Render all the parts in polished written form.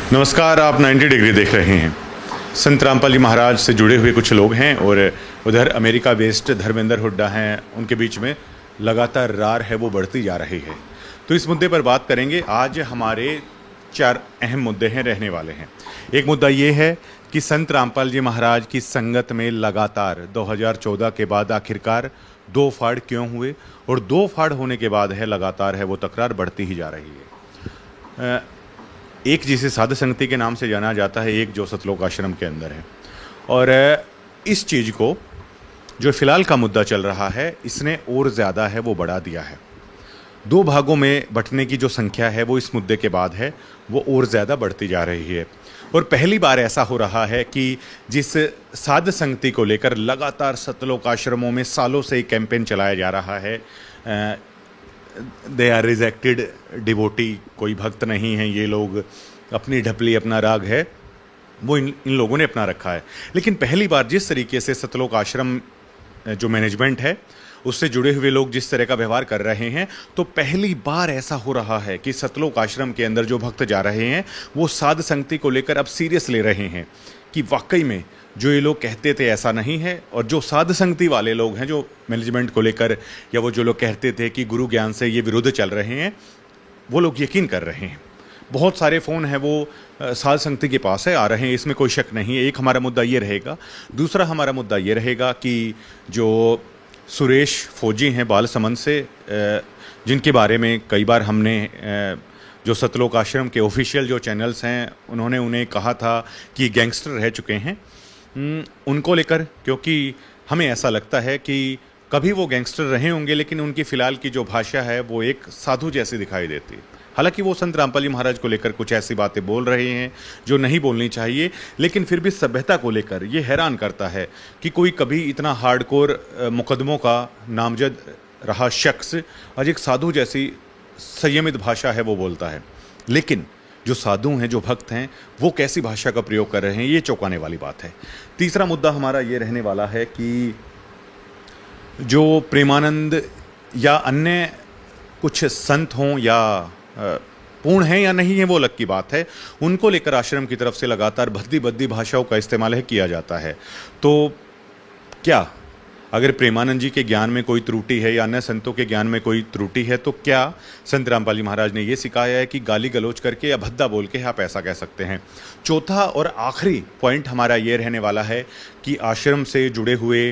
नमस्कार, आप 90 डिग्री देख रहे हैं। संत रामपाल जी महाराज से जुड़े हुए कुछ लोग हैं और उधर अमेरिका बेस्ड धर्मेंद्र हुड्डा हैं, उनके बीच में लगातार रार है वो बढ़ती जा रही है। तो इस मुद्दे पर बात करेंगे। आज हमारे 4 अहम मुद्दे हैं रहने वाले हैं। एक मुद्दा ये है कि संत रामपाल जी महाराज की संगत में लगातार 2014 के बाद आखिरकार 2 फाड़ क्यों हुए, और 2 फाड़ होने के बाद है लगातार है वो तकरार बढ़ती ही जा रही है। एक जिसे साध संगति के नाम से जाना जाता है, एक जो सतलोक आश्रम के अंदर है। और इस चीज़ को जो फिलहाल का मुद्दा चल रहा है, इसने और ज़्यादा है वो बढ़ा दिया है। 2 भागों में बंटने की जो संख्या है वो इस मुद्दे के बाद है वो और ज़्यादा बढ़ती जा रही है। और पहली बार ऐसा हो रहा है कि जिस साध संगति को लेकर लगातार सतलोक आश्रमों में सालों से एक कैंपेन चलाया जा रहा है, दे आर रिजेक्टेड डिवोटी, कोई भक्त नहीं है ये लोग, अपनी ढपली अपना राग है वो इन लोगों ने अपना रखा है। लेकिन पहली बार जिस तरीके से सतलोक आश्रम जो मैनेजमेंट है उससे जुड़े हुए लोग जिस तरह का व्यवहार कर रहे हैं, तो पहली बार ऐसा हो रहा है कि सतलोक आश्रम के अंदर जो भक्त जा रहे हैं वो साध संगति को लेकर अब सीरियस ले रहे हैं कि वाकई में जो ये लोग कहते थे ऐसा नहीं है। और जो साध संगति वाले लोग हैं जो मैनेजमेंट को लेकर, या वो जो लोग कहते थे कि गुरु ज्ञान से ये विरुद्ध चल रहे हैं, वो लोग यकीन कर रहे हैं। बहुत सारे फ़ोन हैं वो साध संगति के पास है आ रहे हैं, इसमें कोई शक नहीं है। एक हमारा मुद्दा ये रहेगा। दूसरा हमारा मुद्दा ये रहेगा कि जो सुरेश फौजी हैं बालसमंद से, जिनके बारे में कई बार हमने जो सतलोक आश्रम के ऑफिशियल जो चैनल्स हैं उन्होंने उन्हें कहा था कि गैंगस्टर रह चुके हैं, उनको लेकर, क्योंकि हमें ऐसा लगता है कि कभी वो गैंगस्टर रहे होंगे लेकिन उनकी फ़िलहाल की जो भाषा है वो एक साधु जैसी दिखाई देती है। हालांकि वो संत रामपाल जी महाराज को लेकर कुछ ऐसी बातें बोल रहे हैं जो नहीं बोलनी चाहिए, लेकिन फिर भी सभ्यता को लेकर ये हैरान करता है कि कोई कभी इतना हार्डकोर मुकदमों का नामजद रहा शख्स आज एक साधु जैसी संयमित भाषा है वो बोलता है। लेकिन जो साधु हैं, जो भक्त हैं, वो कैसी भाषा का प्रयोग कर रहे हैं, ये चौंकाने वाली बात है। तीसरा मुद्दा हमारा ये रहने वाला है कि जो प्रेमानंद या अन्य कुछ संत हों या पूर्ण हैं या नहीं है वो अलग की बात है, उनको लेकर आश्रम की तरफ से लगातार भद्दी भद्दी भाषाओं का इस्तेमाल है किया जाता है। तो क्या अगर प्रेमानंद जी के ज्ञान में कोई त्रुटि है या अन्य संतों के ज्ञान में कोई त्रुटि है, तो क्या संत रामपाल जी महाराज ने ये सिखाया है कि गाली गलौज करके या भद्दा बोल के आप ऐसा कह सकते हैं? चौथा और आखिरी पॉइंट हमारा ये रहने वाला है कि आश्रम से जुड़े हुए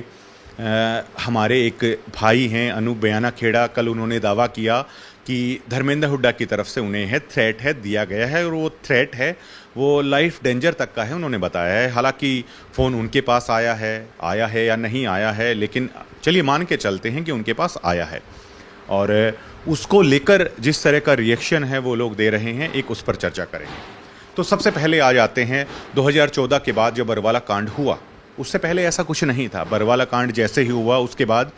हमारे एक भाई हैं अनूप बयाना खेड़ा, कल उन्होंने दावा किया कि धर्मेंद्र हुड्डा की तरफ से उन्हें है थ्रेट है दिया गया है, और वो थ्रेट है वो लाइफ डेंजर तक का है उन्होंने बताया है। हालांकि फ़ोन उनके पास आया है या नहीं आया है, लेकिन चलिए मान के चलते हैं कि उनके पास आया है। और उसको लेकर जिस तरह का रिएक्शन है वो लोग दे रहे हैं, एक उस पर चर्चा करेंगे। तो सबसे पहले आ जाते हैं 2014 के बाद जब बरवाला कांड हुआ, उससे पहले ऐसा कुछ नहीं था। बरवाला कांड जैसे ही हुआ उसके बाद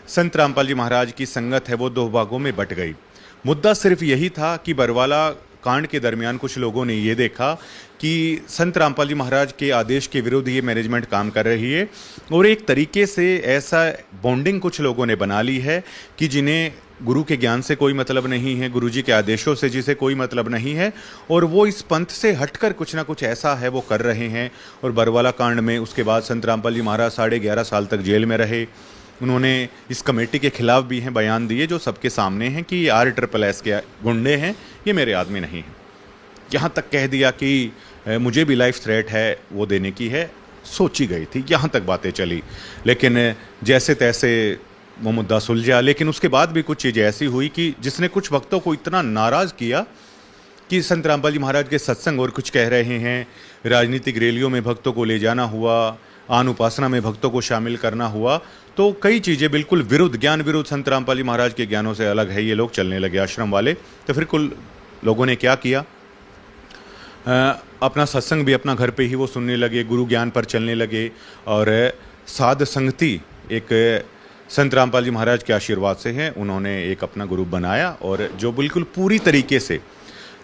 संत रामपाल जी महाराज की संगत है वो 2 भागों में बट गई। मुद्दा सिर्फ यही था कि बरवाला कांड के दरमियान कुछ लोगों ने ये देखा कि संत रामपाल जी महाराज के आदेश के विरुद्ध ये मैनेजमेंट काम कर रही है, और एक तरीके से ऐसा बॉन्डिंग कुछ लोगों ने बना ली है कि जिन्हें गुरु के ज्ञान से कोई मतलब नहीं है, गुरु जी के आदेशों से जिसे कोई मतलब नहीं है, और वो इस पंथ से हटकर कुछ ना कुछ ऐसा है वो कर रहे हैं। और बरवाला कांड में उसके बाद संत रामपाल जी महाराज 11.5 साल तक जेल में रहे। उन्होंने इस कमेटी के खिलाफ भी हैं बयान दिए जो सबके सामने हैं कि RSS के गुंडे हैं, ये मेरे आदमी नहीं हैं। यहाँ तक कह दिया कि मुझे भी लाइफ थ्रेट है वो देने की है, सोची गई थी, यहाँ तक बातें चली। लेकिन जैसे तैसे वो मुद्दा सुलझा। लेकिन उसके बाद भी कुछ चीज़ें ऐसी हुई कि जिसने कुछ भक्तों को इतना नाराज़ किया कि संत रामपाल जी महाराज के सत्संग और कुछ कह रहे हैं, राजनीतिक रैलियों में भक्तों को ले जाना हुआ, आन उपासना में भक्तों को शामिल करना हुआ, तो कई चीज़ें बिल्कुल विरुद्ध, ज्ञान विरुद्ध, संत रामपाल जी महाराज के ज्ञानों से अलग है, ये लोग चलने लगे आश्रम वाले। तो फिर कुल लोगों ने क्या किया, अपना सत्संग भी अपना घर पे ही वो सुनने लगे, गुरु ज्ञान पर चलने लगे। और साध संगति एक संत रामपाल जी महाराज के आशीर्वाद से हैं, उन्होंने एक अपना ग्रुप बनाया, और जो बिल्कुल पूरी तरीके से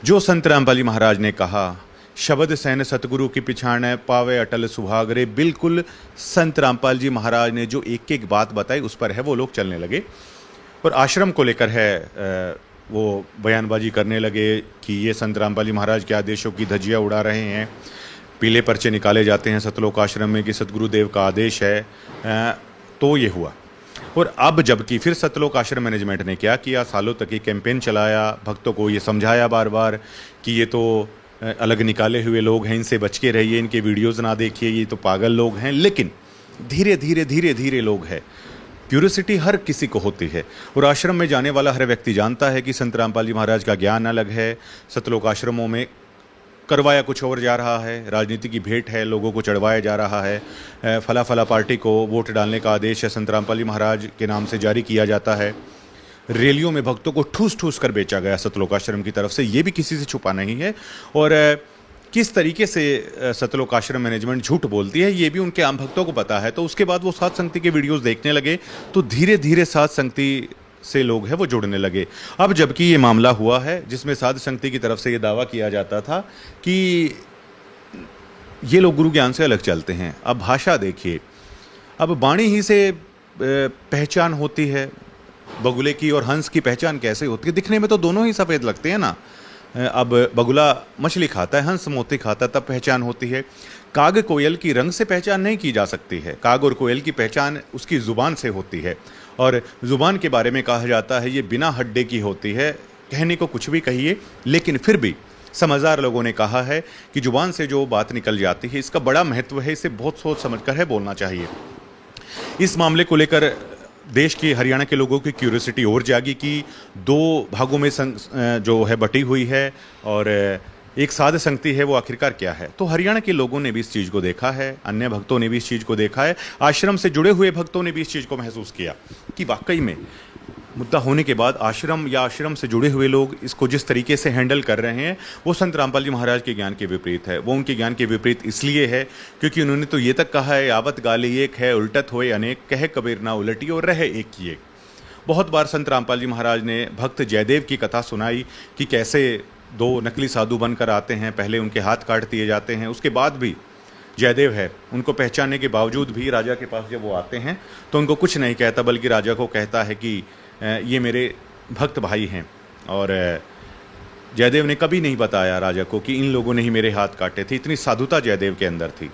जो संत रामपाल जी महाराज ने कहा, शब्द सैन सतगुरु की पिछाण पावे अटल सुहागरे, बिल्कुल संत रामपाल जी महाराज ने जो एक एक बात बताई उस पर है वो लोग चलने लगे। और आश्रम को लेकर है वो बयानबाजी करने लगे कि ये संत रामपाल जी महाराज के आदेशों की धज्जियाँ उड़ा रहे हैं, पीले पर्चे निकाले जाते हैं सतलोक आश्रम में कि सतगुरुदेव का आदेश है। तो ये हुआ। और अब जबकि फिर सतलोक आश्रम मैनेजमेंट ने क्या किया, सालों तक ये कैंपेन चलाया, भक्तों को ये समझाया बार बार कि ये तो अलग निकाले हुए लोग हैं, इनसे बच के रहिए, इनके वीडियोज़ ना देखिए, ये तो पागल लोग हैं। लेकिन धीरे धीरे धीरे धीरे लोग हैं, क्यूरियोसिटी हर किसी को होती है। और आश्रम में जाने वाला हर व्यक्ति जानता है कि संत रामपाल जी महाराज का ज्ञान अलग है, सतलोक आश्रमों में करवाया कुछ और जा रहा है, राजनीति की भेंट है, लोगों को चढ़वाया जा रहा है, फला फला पार्टी को वोट डालने का आदेश है संत रामपाल जी महाराज के नाम से जारी किया जाता है। रैलियों में भक्तों को ठूस ठूस कर बेचा गया सतलोक आश्रम की तरफ से, ये भी किसी से छुपा नहीं है। और किस तरीके से सतलोक आश्रम मैनेजमेंट झूठ बोलती है ये भी उनके आम भक्तों को पता है। तो उसके बाद वो साध संगति के वीडियोज़ देखने लगे, तो धीरे धीरे साध संगति से लोग हैं वो जुड़ने लगे। अब जबकि ये मामला हुआ है जिसमें साध संगति की तरफ से ये दावा किया जाता था कि ये लोग गुरु ज्ञान से अलग चलते हैं। अब भाषा देखिए, अब वाणी ही से पहचान होती है, बगुले की और हंस की पहचान कैसे होती है? दिखने में तो दोनों ही सफ़ेद लगते हैं ना। अब बगुला मछली खाता है, हंस मोती खाता है, तब पहचान होती है। काग कोयल की रंग से पहचान नहीं की जा सकती है, काग और कोयल की पहचान उसकी ज़ुबान से होती है। और ज़ुबान के बारे में कहा जाता है ये बिना हड्डे की होती है। कहने को कुछ भी कहिए, लेकिन फिर भी समझदार लोगों ने कहा है कि ज़ुबान से जो बात निकल जाती है इसका बड़ा महत्व है, इसे बहुत सोच समझकर है बोलना चाहिए। इस मामले को लेकर देश के हरियाणा के लोगों की क्यूरियोसिटी और जागी कि दो भागों में जो है बटी हुई है और एक साध संगति है, वो आखिरकार क्या है। तो हरियाणा के लोगों ने भी इस चीज़ को देखा है, अन्य भक्तों ने भी इस चीज़ को देखा है, आश्रम से जुड़े हुए भक्तों ने भी इस चीज़ को महसूस किया कि वाकई में मुद्दा होने के बाद आश्रम या आश्रम से जुड़े हुए लोग इसको जिस तरीके से हैंडल कर रहे हैं वो संत रामपाल जी महाराज के ज्ञान के विपरीत है। वो उनके ज्ञान के विपरीत इसलिए है क्योंकि उन्होंने तो ये तक कहा है, आवत गाली एक है उल्टत होए अनेक, कहे कबीर ना उलटी और रहे एक की एक। बहुत बार संत रामपाल जी महाराज ने भक्त जयदेव की कथा सुनाई कि कैसे दो नकली साधु बनकर आते हैं, पहले उनके हाथ काट दिए जाते हैं, उसके बाद भी जयदेव है उनको पहचानने के बावजूद भी राजा के पास जब वो आते हैं तो उनको कुछ नहीं कहता, बल्कि राजा को कहता है कि ये मेरे भक्त भाई हैं। और जयदेव ने कभी नहीं बताया राजा को कि इन लोगों ने ही मेरे हाथ काटे थे। इतनी साधुता जयदेव के अंदर थी।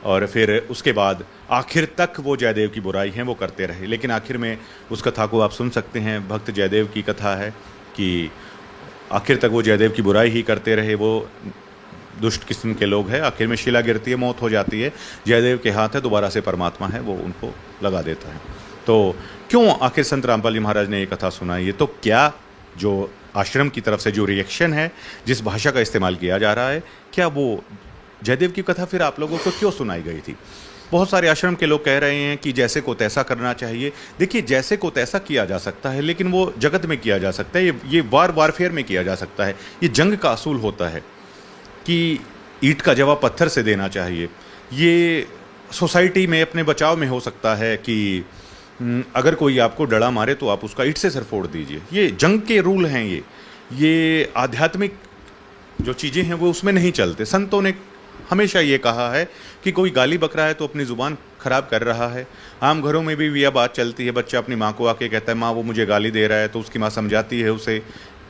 और फिर उसके बाद आखिर तक वो जयदेव की बुराई हैं वो करते रहे। लेकिन आखिर में उस कथा को आप सुन सकते हैं, भक्त जयदेव की कथा है कि आखिर तक वो जयदेव की बुराई ही करते रहे। वो दुष्ट किस्म के लोग हैं। आखिर में शिला गिरती है, मौत हो जाती है, जयदेव के हाथ है, दोबारा से परमात्मा है वो उनको लगा देता है। तो क्यों आखिर संत रामपाल जी महाराज ने ये कथा सुनाई है? तो क्या जो आश्रम की तरफ से जो रिएक्शन है, जिस भाषा का इस्तेमाल किया जा रहा है, क्या वो जयदेव की कथा फिर आप लोगों को क्यों सुनाई गई थी? बहुत सारे आश्रम के लोग कह रहे हैं कि जैसे को तैसा करना चाहिए। देखिए, जैसे को तैसा किया जा सकता है, लेकिन वो जगत में किया जा सकता है, ये वारफेयर में किया जा सकता है। ये जंग का असूल होता है कि ईंट का जवाब पत्थर से देना चाहिए। ये सोसाइटी में अपने बचाव में हो सकता है कि अगर कोई आपको डड़ा मारे तो आप उसका ईंट से सर फोड़ दीजिए। ये जंग के रूल हैं। ये आध्यात्मिक जो चीज़ें हैं वो उसमें नहीं चलते। संतों ने हमेशा ये कहा है कि कोई गाली बक रहा है तो अपनी ज़ुबान खराब कर रहा है। आम घरों में भी यह बात चलती है, बच्चा अपनी माँ को आके कहता है माँ वो मुझे गाली दे रहा है, तो उसकी माँ समझाती है उसे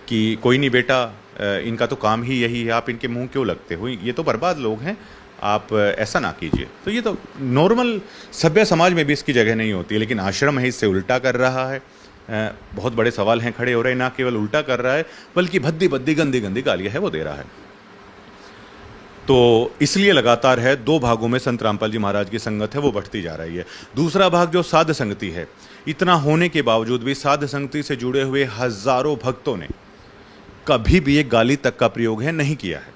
कि कोई नहीं बेटा, इनका तो काम ही यही है, आप इनके मुंह क्यों लगते हो, ये तो बर्बाद लोग हैं, आप ऐसा ना कीजिए। तो ये तो नॉर्मल सभ्य समाज में भी इसकी जगह नहीं होती है, लेकिन आश्रम है इससे उल्टा कर रहा है। बहुत बड़े सवाल हैं खड़े हो रहे हैं। ना केवल उल्टा कर रहा है बल्कि भद्दी भद्दी गंदी गंदी गालियाँ है वो दे रहा है। तो इसलिए लगातार है दो भागों में संत रामपाल जी महाराज की संगत है वो बढ़ती जा रही है। दूसरा भाग जो साध संगति है, इतना होने के बावजूद भी साध संगति से जुड़े हुए हजारों भक्तों ने कभी भी एक गाली तक का प्रयोग है नहीं किया है।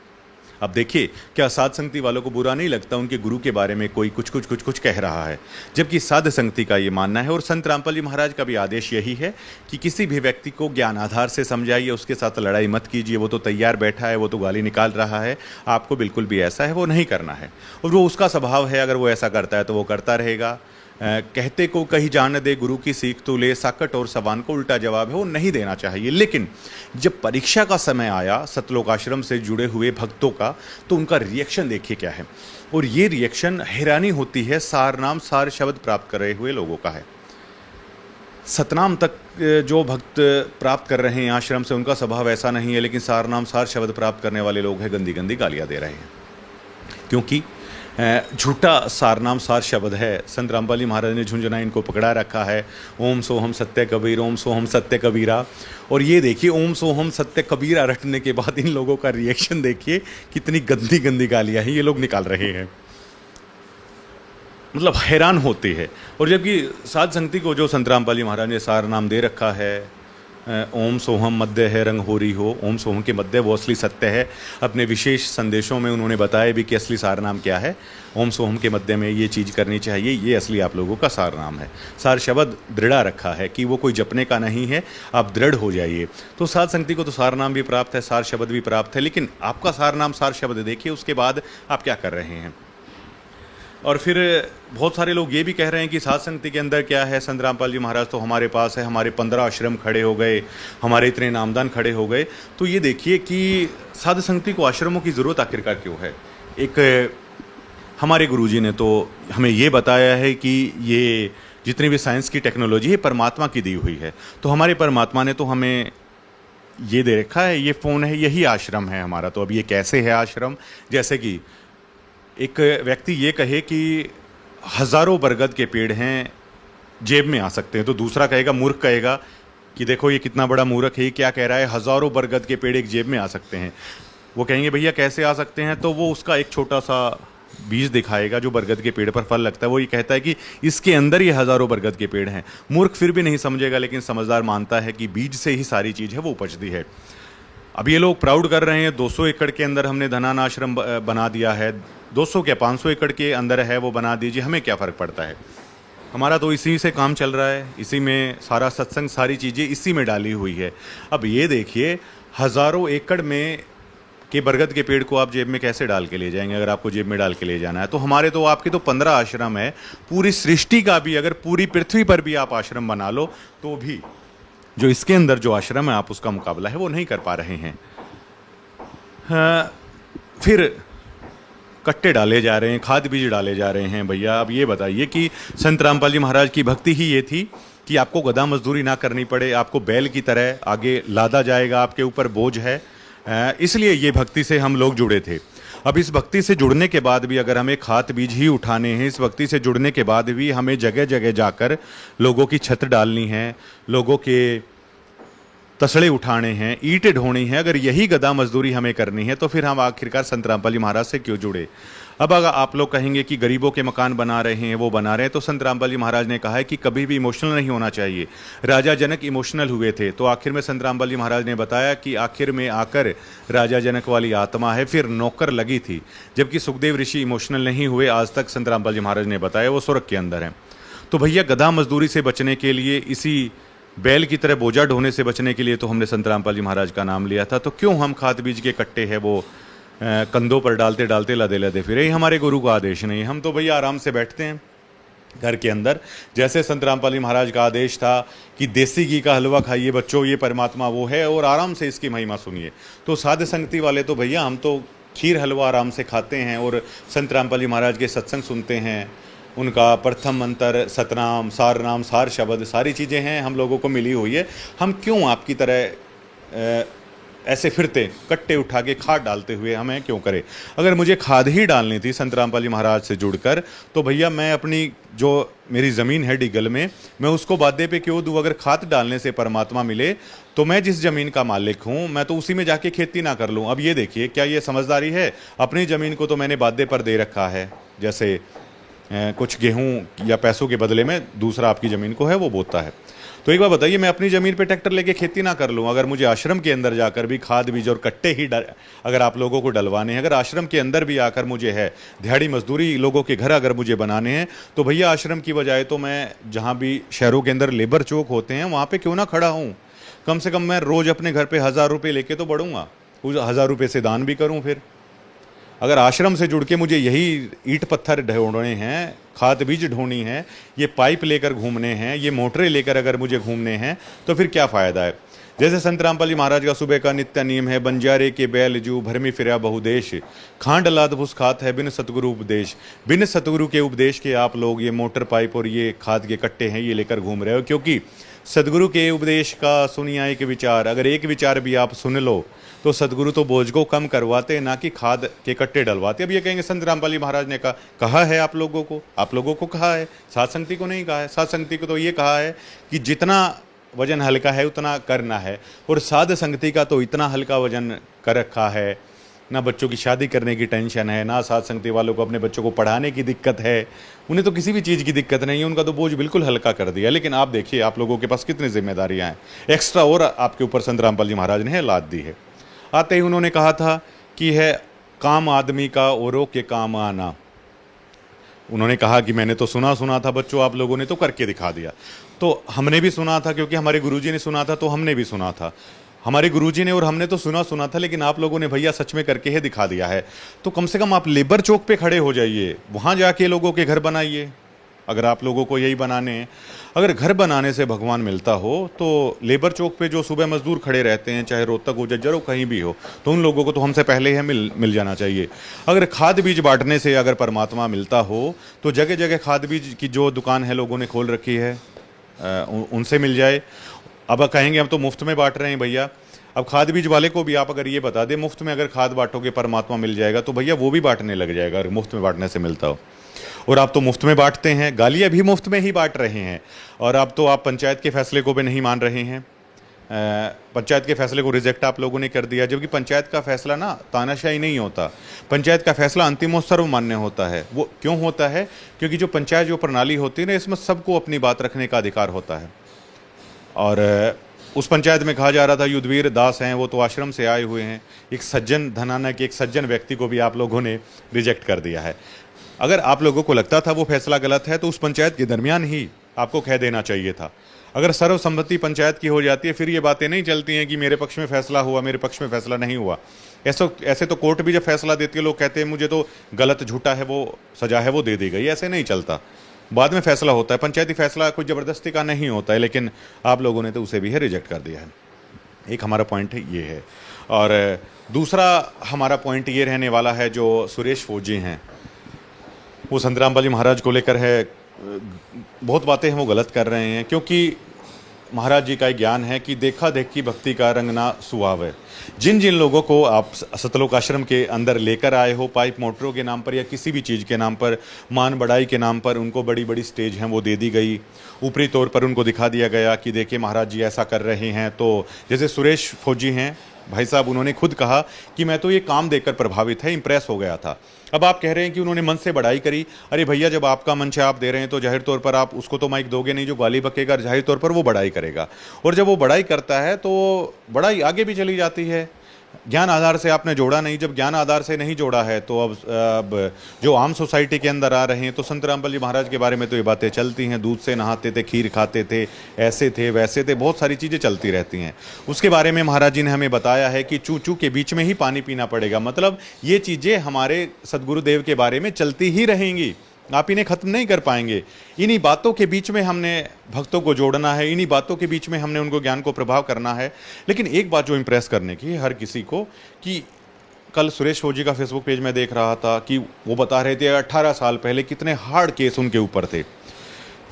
अब देखिए, क्या साध संगति वालों को बुरा नहीं लगता उनके गुरु के बारे में कोई कुछ कह रहा है, जबकि साध संगति का ये मानना है और संत रामपाल जी महाराज का भी आदेश यही है कि किसी भी व्यक्ति को ज्ञान आधार से समझाइए, उसके साथ लड़ाई मत कीजिए। वो तो तैयार बैठा है, वो तो गाली निकाल रहा है, आपको बिल्कुल भी ऐसा है वो नहीं करना है। और वो उसका स्वभाव है, अगर वो ऐसा करता है तो वो करता रहेगा। कहते को कहीं जान दे गुरु की सीख तो ले, साकट और सवान को उल्टा जवाब है वो नहीं देना चाहिए। लेकिन जब परीक्षा का समय आया सतलोक आश्रम से जुड़े हुए भक्तों का, तो उनका रिएक्शन देखिए क्या है। और ये रिएक्शन हैरानी होती है सार नाम सार शब्द प्राप्त कर रहे हुए लोगों का है। सतनाम तक जो भक्त प्राप्त कर रहे हैं आश्रम से, उनका स्वभाव ऐसा नहीं है, लेकिन सार नाम सार शब्द प्राप्त करने वाले लोग हैं, गंदी गंदी गालियाँ दे रहे हैं, क्योंकि झूठा सार नाम सार शब्द है। संत रामपाल जी महाराज ने झुंझुना इनको पकड़ा रखा है, ओम सोहम सत्य कबीर, ओम सोहम सत्य कबीरा। और ये देखिए, ओम सोहम सत्य कबीरा रटने के बाद इन लोगों का रिएक्शन देखिए, कितनी गंदी गंदी गालियाँ हैं ये लोग निकाल रहे हैं, मतलब हैरान होते हैं। और जबकि साध संगति को जो संत रामपाल जी महाराज ने सार नाम दे रखा है, ओम सोहम मध्य है रंग होरी हो, ओम सोहम के मध्य वो असली सत्य है। अपने विशेष संदेशों में उन्होंने बताया भी कि असली सार नाम क्या है, ओम सोहम के मध्य में ये चीज़ करनी चाहिए, ये असली आप लोगों का सार नाम है। सार शब्द दृढ़ा रखा है कि वो कोई जपने का नहीं है, आप दृढ़ हो जाइए। तो साध संगति को तो सार नाम भी प्राप्त है, सार शब्द भी प्राप्त है, लेकिन आपका सार नाम सार शब्द देखिए उसके बाद आप क्या कर रहे हैं। और फिर बहुत सारे लोग ये भी कह रहे हैं कि साध संगति के अंदर क्या है, संत रामपाल जी महाराज तो हमारे पास है, हमारे 15 आश्रम खड़े हो गए, हमारे इतने नामदान खड़े हो गए। तो ये देखिए कि साध संगति को आश्रमों की ज़रूरत आखिरकार क्यों है। एक हमारे गुरुजी ने तो हमें ये बताया है कि ये जितनी भी साइंस की टेक्नोलॉजी है परमात्मा की दी हुई है। तो हमारे परमात्मा ने तो हमें ये दे रखा है, ये फ़ोन है, यही आश्रम है हमारा। तो अब ये कैसे है आश्रम, जैसे कि एक व्यक्ति ये कहे कि हज़ारों बरगद के पेड़ हैं, जेब में आ सकते हैं, तो दूसरा कहेगा, मूर्ख कहेगा कि देखो ये कितना बड़ा मूर्ख है, ये क्या कह रहा है, हज़ारों बरगद के पेड़ एक जेब में आ सकते हैं। वो कहेंगे भैया कैसे आ सकते हैं, तो वो उसका एक छोटा सा बीज दिखाएगा जो बरगद के पेड़ पर फल लगता है, वो ये कहता है कि इसके अंदर ये हज़ारों बरगद के पेड़ हैं। मूर्ख फिर भी नहीं समझेगा, लेकिन समझदार मानता है कि बीज से ही सारी चीज़ है वो उपजती है। अब ये लोग प्राउड कर रहे हैं 200 एकड़ के अंदर हमने धनान आश्रम बना दिया है, 200 क्या 500 एकड़ के अंदर है वो बना दीजिए, हमें क्या फ़र्क पड़ता है, हमारा तो इसी से काम चल रहा है, इसी में सारा सत्संग सारी चीज़ें इसी में डाली हुई है। अब ये देखिए, हज़ारों एकड़ में के बरगद के पेड़ को आप जेब में कैसे डाल के ले जाएंगे, अगर आपको जेब में डाल के ले जाना है। तो हमारे तो आपके तो 15 आश्रम है, पूरी सृष्टि का भी, अगर पूरी पृथ्वी पर भी आप आश्रम बना लो तो भी जो इसके अंदर जो आश्रम है आप उसका मुकाबला है वो नहीं कर पा रहे हैं। हाँ, फिर कट्टे डाले जा रहे हैं, खाद बीज डाले जा रहे हैं। भैया अब ये बताइए कि संत रामपाल जी महाराज की भक्ति ही ये थी कि आपको गधा मजदूरी ना करनी पड़े, आपको बैल की तरह आगे लादा जाएगा, आपके ऊपर बोझ है, इसलिए ये भक्ति से हम लोग जुड़े थे। अब इस भक्ति से जुड़ने के बाद भी अगर हमें खाद बीज ही उठाने हैं, इस भक्ति से जुड़ने के बाद भी हमें जगह जगह जाकर लोगों की छत डालनी है, लोगों के तसड़े उठाने हैं, ईंटें ढोनी है, अगर यही गधा मजदूरी हमें करनी है तो फिर हम आखिरकार संत रामपाल जी महाराज से क्यों जुड़े। अब अगर आप लोग कहेंगे कि गरीबों के मकान बना रहे हैं, वो बना रहे हैं, तो संत रामपाल जी महाराज ने कहा है कि कभी भी इमोशनल नहीं होना चाहिए। राजा जनक इमोशनल हुए थे, तो आखिर में संत रामपाल जी महाराज ने बताया कि आखिर में आकर राजा जनक वाली आत्मा है, फिर नौकर लगी थी। जबकि सुखदेव ऋषि इमोशनल नहीं हुए, आज तक संत रामपाल जी महाराज ने बताया, वो स्वर्ग के अंदर है। तो भैया गधा मजदूरी से बचने के लिए, इसी बैल की तरह बोझा ढोने से बचने के लिए तो हमने संत रामपाल जी महाराज का नाम लिया था। तो क्यों हम खाद बीज के कट्टे हैं वो कंधों पर डालते डालते लदे लदे फिरे, ये हमारे गुरु का आदेश नहीं है। हम तो भैया आराम से बैठते हैं घर के अंदर, जैसे संत रामपाल जी महाराज का आदेश था कि देसी घी का हलवा खाइए बच्चों, ये परमात्मा वो है, और आराम से इसकी महिमा सुनिए। तो साध संगति वाले तो भैया हम तो खीर हलवा आराम से खाते हैं और संत रामपाल जी महाराज के सत्संग सुनते हैं, उनका प्रथम मंत्र सतनाम सार नाम सार शब्द सारी चीज़ें हैं हम लोगों को मिली हुई है। हम क्यों आपकी तरह ऐसे फिरते कट्टे उठा के खाद डालते हुए हमें क्यों करें। अगर मुझे खाद ही डालनी थी संत रामपाल जी महाराज से जुड़कर, तो भैया मैं अपनी जो मेरी ज़मीन है डिगल में, मैं उसको बादे पे क्यों दूँ। अगर खाद डालने से परमात्मा मिले तो मैं जिस ज़मीन का मालिक हूँ मैं तो उसी में जाके खेती ना कर लूँ। अब ये देखिए, क्या ये समझदारी है। अपनी ज़मीन को तो मैंने बादे पर दे रखा है, जैसे कुछ गेहूं या पैसों के बदले में दूसरा आपकी ज़मीन को है वो बोता है। तो एक बार बताइए, मैं अपनी ज़मीन पे ट्रैक्टर लेके खेती ना कर लूँ, अगर मुझे आश्रम के अंदर जाकर भी खाद बीज और कट्टे ही अगर आप लोगों को डलवाने हैं, अगर आश्रम के अंदर भी आकर मुझे है दिहाड़ी मजदूरी लोगों के घर अगर मुझे बनाने हैं, तो भैया आश्रम की बजाय तो मैं जहाँ भी शहरों के अंदर लेबर चौक होते हैं वहाँ पर क्यों ना खड़ा हूँ। कम से कम मैं रोज़ अपने घर पर 1000 रुपये लेके तो बढ़ूँगा, उस 1000 रुपये से दान भी करूँ। फिर अगर आश्रम से जुड़ के मुझे यही ईंट पत्थर ढोने हैं, खाद बीज ढोनी है, ये पाइप लेकर घूमने हैं, ये मोटरें लेकर अगर मुझे घूमने हैं, तो फिर क्या फ़ायदा है। जैसे संत रामपाल जी महाराज का सुबह का नित्य नियम है, बंजारे के बैल जू भरमी फिरा बहुदेश, खांड लाद भूस खात है बिन सतगुरु उपदेश। बिन सतगुरु के उपदेश के आप लोग ये मोटर पाइप और ये खाद के कट्टे हैं ये लेकर घूम रहे हो, क्योंकि सदगुरु के उपदेश का सुनिया एक विचार, अगर एक विचार भी आप सुन लो तो सदगुरु तो बोझ को कम करवाते, ना कि खाद के कट्टे डलवाते। अब ये कहेंगे संत रामपाल जी महाराज ने कहा है आप लोगों को कहा है, साध संगति को नहीं कहा है। साध संगति को तो ये कहा है कि जितना वजन हल्का है उतना करना है, और साध संगति का तो इतना हल्का वजन कर रखा है, ना बच्चों की शादी करने की टेंशन है, ना साध संगति वालों को अपने बच्चों को पढ़ाने की दिक्कत है, उन्हें तो किसी भी चीज़ की दिक्कत नहीं है, उनका तो बोझ बिल्कुल हल्का कर दिया। लेकिन आप देखिए आप लोगों के पास कितनी जिम्मेदारियां हैं, एक्स्ट्रा और आपके ऊपर संत रामपाल जी महाराज ने लाद दी है। आते ही उन्होंने कहा था कि है काम आदमी का औरों के काम आना। उन्होंने कहा कि मैंने तो सुना था बच्चों, आप लोगों ने तो करके दिखा दिया। तो हमने भी सुना था, क्योंकि हमारे गुरुजी ने सुना था तो हमने भी सुना था, हमारे गुरुजी ने और हमने तो सुना था, लेकिन आप लोगों ने भैया सच में करके ही दिखा दिया है। तो कम से कम आप लेबर चौक पे खड़े हो जाइए, वहाँ जाके लोगों के घर बनाइए, अगर आप लोगों को यही बनाने हैं। अगर घर बनाने से भगवान मिलता हो तो लेबर चौक पे जो सुबह मजदूर खड़े रहते हैं, चाहे रोहतक हो जज्जर हो कहीं भी हो, तो उन लोगों को तो हमसे पहले ही मिल जाना चाहिए। अगर खाद बीज बांटने से अगर परमात्मा मिलता हो तो जगह जगह खाद बीज की जो दुकान है लोगों ने खोल रखी है उनसे मिल जाए। अब कहेंगे हम तो मुफ्त में बांट रहे हैं भैया, अब खाद बीज वाले को भी आप अगर ये बता दें मुफ्त में अगर खाद बांटोगे परमात्मा मिल जाएगा, तो भैया वो भी बांटने लग जाएगा अगर मुफ्त में बांटने से मिलता हो। और आप तो मुफ्त में बांटते हैं, गालियाँ भी मुफ्त में ही बांट रहे हैं, और अब तो आप पंचायत के फैसले को भी नहीं मान रहे हैं। पंचायत के फैसले को रिजेक्ट आप लोगों ने कर दिया, जबकि पंचायत का फैसला ना तानाशाही नहीं होता, पंचायत का फैसला अंतिम और सर्वमान्य होता है। वो क्यों होता है? क्योंकि जो पंचायत जो प्रणाली होती है ना, इसमें सबको अपनी बात रखने का अधिकार होता है। और उस पंचायत में कहा जा रहा था युद्धवीर दास हैं, वो तो आश्रम से आए हुए हैं, एक सज्जन धनाना के एक सज्जन व्यक्ति को भी आप लोगों ने रिजेक्ट कर दिया है। अगर आप लोगों को लगता था वो फैसला गलत है तो उस पंचायत के दरमियान ही आपको कह देना चाहिए था। अगर सर्वसम्मति पंचायत की हो जाती है फिर ये बातें नहीं चलती हैं कि मेरे पक्ष में फैसला हुआ, मेरे पक्ष में फैसला नहीं हुआ। ऐसे तो कोर्ट भी जब फैसला देती है लोग कहते हैं मुझे तो गलत झूठा है वो सजा है वो दे दी गई, ऐसे नहीं चलता, बाद में फैसला होता है। पंचायती फैसला कोई ज़बरदस्ती का नहीं होता है, लेकिन आप लोगों ने तो उसे भी है रिजेक्ट कर दिया है। एक हमारा पॉइंट है ये है। और दूसरा हमारा पॉइंट ये रहने वाला है, जो सुरेश फौजी हैं वो संत रामपाल जी महाराज को लेकर है, बहुत बातें हैं वो गलत कर रहे हैं, क्योंकि महाराज जी का एक ज्ञान है कि देखा देखी भक्ति का रंग ना सुहावे। जिन जिन लोगों को आप सतलोक आश्रम के अंदर लेकर आए हो, पाइप मोटरों के नाम पर या किसी भी चीज़ के नाम पर, मान बढ़ाई के नाम पर, उनको बड़ी बड़ी स्टेज हैं वो दे दी गई, ऊपरी तौर पर उनको दिखा दिया गया कि देखिए महाराज जी ऐसा कर रहे हैं। तो जैसे सुरेश फौजी हैं भाई साहब, उन्होंने खुद कहा कि मैं तो ये काम देखकर प्रभावित है, इंप्रेस हो गया था। अब आप कह रहे हैं कि उन्होंने मन से बढ़ाई करी। अरे भैया जब आपका मंच है आप दे रहे हैं तो जाहिर तौर पर आप उसको तो माइक दोगे नहीं, जो गाली बकेगा जाहिर तौर पर वो बढ़ाई करेगा, और जब वो बढ़ाई करता है तो बढ़ाई आगे भी चली जाती है। ज्ञान आधार से आपने जोड़ा नहीं, जब ज्ञान आधार से नहीं जोड़ा है तो अब जो आम सोसाइटी के अंदर आ रहे हैं, तो संत रामपाल जी महाराज के बारे में तो ये बातें चलती हैं, दूध से नहाते थे, खीर खाते थे, ऐसे थे वैसे थे, बहुत सारी चीज़ें चलती रहती हैं। उसके बारे में महाराज जी ने हमें बताया है कि चू चू के बीच में ही पानी पीना पड़ेगा, मतलब ये चीज़ें हमारे सदगुरुदेव के बारे में चलती ही रहेंगी, आप इन्हें ख़त्म नहीं कर पाएंगे। इन्हीं बातों के बीच में हमने भक्तों को जोड़ना है, इन्हीं बातों के बीच में हमने उनको ज्ञान को प्रभाव करना है। लेकिन एक बात जो इम्प्रेस करने की है हर किसी को, कि कल सुरेश फौजी का फेसबुक पेज में देख रहा था कि वो बता रहे थे 18 साल पहले कितने हार्ड केस उनके ऊपर थे।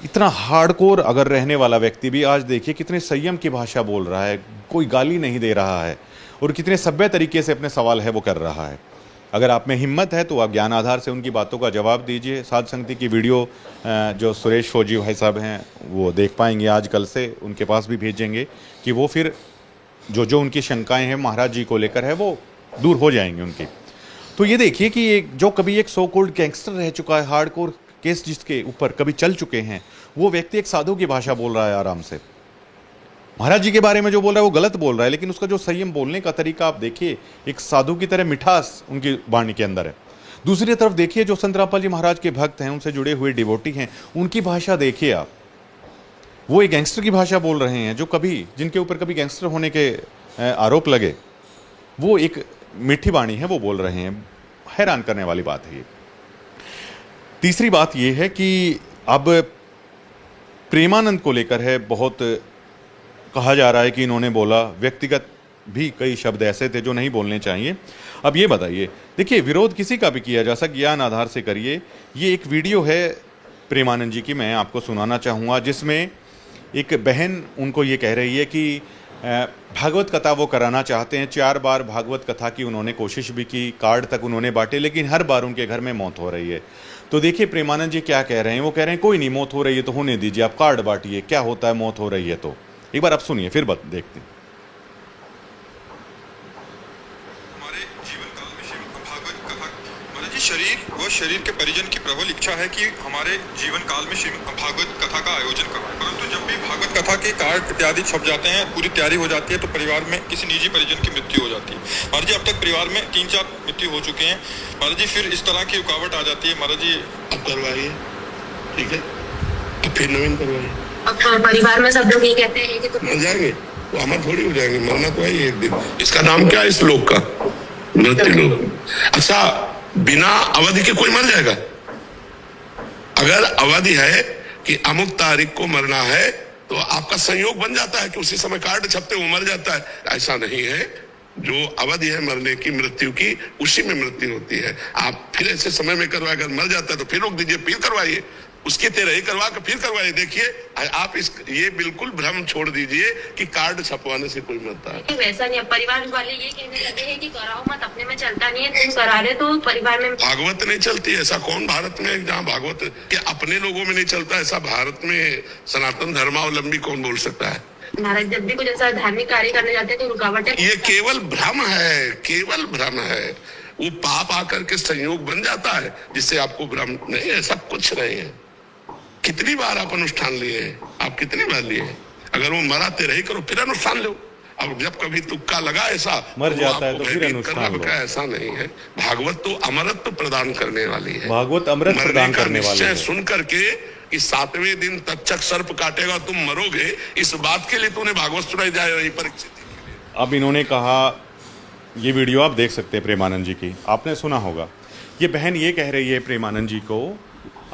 इतना हार्डकोर अगर रहने वाला व्यक्ति भी आज देखिए कितने संयम की भाषा बोल रहा है, कोई गाली नहीं दे रहा है, और कितने सभ्य तरीके से अपने सवाल है वो कर रहा है। अगर आप में हिम्मत है तो आप ज्ञान आधार से उनकी बातों का जवाब दीजिए। साध संगति की वीडियो जो सुरेश फौजी भाई साहब हैं वो देख पाएंगे, आज कल से उनके पास भी भेजेंगे कि वो फिर जो उनकी शंकाएं हैं महाराज जी को लेकर है वो दूर हो जाएंगी उनकी। तो ये देखिए कि एक जो कभी एक सो कॉल्ड गैंगस्टर रह चुका है, हार्डकोर केस जिसके ऊपर कभी चल चुके हैं, वो व्यक्ति एक साधु की भाषा बोल रहा है आराम से। महाराज जी के बारे में जो बोल रहा है वो गलत बोल रहा है, लेकिन उसका जो संयम बोलने का तरीका आप देखिए, एक साधु की तरह मिठास उनकी वाणी के अंदर है। दूसरी तरफ देखिए जो संत रामपाल जी महाराज के भक्त हैं, उनसे जुड़े हुए डिवोटी हैं, उनकी भाषा देखिए आप, वो एक गैंगस्टर की भाषा बोल रहे हैं। जो कभी जिनके ऊपर कभी गैंगस्टर होने के आरोप लगे, वो एक मीठी वाणी है वो बोल रहे हैं। हैरान करने वाली बात है ये। तीसरी बात ये है कि अब प्रेमानंद को लेकर है बहुत कहा जा रहा है कि इन्होंने बोला, व्यक्तिगत भी कई शब्द ऐसे थे जो नहीं बोलने चाहिए। अब ये बताइए, देखिए विरोध किसी का भी किया जा सकता, ज्ञान आधार से करिए। ये एक वीडियो है प्रेमानंद जी की, मैं आपको सुनाना चाहूँगा, जिसमें एक बहन उनको ये कह रही है कि भागवत कथा वो कराना चाहते हैं। 4 बार भागवत कथा की उन्होंने कोशिश भी की, कार्ड तक उन्होंने बांटे, लेकिन हर बार उनके घर में मौत हो रही है। तो देखिए प्रेमानंद जी क्या कह रहे हैं। वो कह रहे हैं कोई नहीं, मौत हो रही है तो होने दीजिए, आप कार्ड बांटिए, क्या होता है मौत हो रही है तो। एक बार आप सुनिए, फिर देखते हैं। हमारे जीवन काल में श्रीमद् भागवत कथा, महाराज जी, शरीर व शरीर के परिजन की प्रबल इच्छा है कि हमारे जीवन काल में श्रीमद् भागवत कथा का आयोजन करवाएं, परंतु जब भी भागवत कथा के कार्ड इत्यादि छप जाते हैं, पूरी तैयारी हो जाती है, तो परिवार में किसी निजी परिजन की मृत्यु हो जाती है। महाराज जी, अब तक परिवार में 3-4 मृत्यु हो चुके हैं महाराज जी, फिर इस तरह की रुकावट आ जाती है महाराज जी। अब करवाइए, ठीक है, अब फिर नवीन करवाइए। अब तो परिवार में सब लोग ये कहते हैं कि मर जाएंगे तो अमर थोड़ी हो जाएंगे, मरना तो है ही एक दिन। इसका नाम क्या है इस लोक का? मृत्यु लोक। अच्छा, बिना अवधि के कोई मर जाएगा? अगर अवधि है कि अमुक तारीख को मरना है तो आपका संयोग बन जाता है कि उसी समय कार्ड छपते वो मर जाता है। ऐसा नहीं है, जो अवधि है मरने की, मृत्यु की, उसी में मृत्यु होती है। आप फिर ऐसे समय में करवाए, अगर मर जाता है तो फिर रोक दीजिए, फिर करवाइए, उसकी तरह ही करवा के फिर करवाइए। देखिए आप ये बिल्कुल भ्रम छोड़ दीजिए कि कार्ड छपवाने से कोई मरता है, वैसा नहीं। परिवार वाले ये कहने लगे हैं कि कराओ मत, अपने में चलता नहीं है, तुम करा रहे तो परिवार में। भागवत नहीं चलती, ऐसा कौन भारत में है जहाँ भागवत के अपने लोगों में नहीं चलता? ऐसा भारत में सनातन धर्मावलंबी कौन बोल सकता है? महाराज, जब भी कुछ ऐसा धार्मिक कार्य करने जाते हैं तो रुकावटें। ये केवल भ्रम है, केवल भ्रम है। वो पाप आकर के संयोग बन जाता है जिससे आपको भ्रम नहीं, ऐसा कुछ नहीं है। कितनी बार आप अनुष्ठान लिए हैं? आप कितनी बार लिए हैं? अगर वो मरा तेरे ही करो, फिर अनुष्ठान लो। अब जब कभी तुक्का लगा ऐसा मर जाता है तो फिर अनुष्ठान लो। ऐसा नहीं है। भागवत तो अमरत्व प्रदान करने वाली है। भागवत अमृत प्रदान करने वाली है। सुन करके कि 7वें दिन तक्षक सर्प काटेगा, तुम मरोगे, इस बात के लिए तूने भागवत सुनाई जाए वही परीक्षा। अब इन्होंने कहा, ये वीडियो आप देख सकते हैं प्रेमानंद जी की, आपने सुना होगा। ये बहन ये कह रही है प्रेमानंद जी को,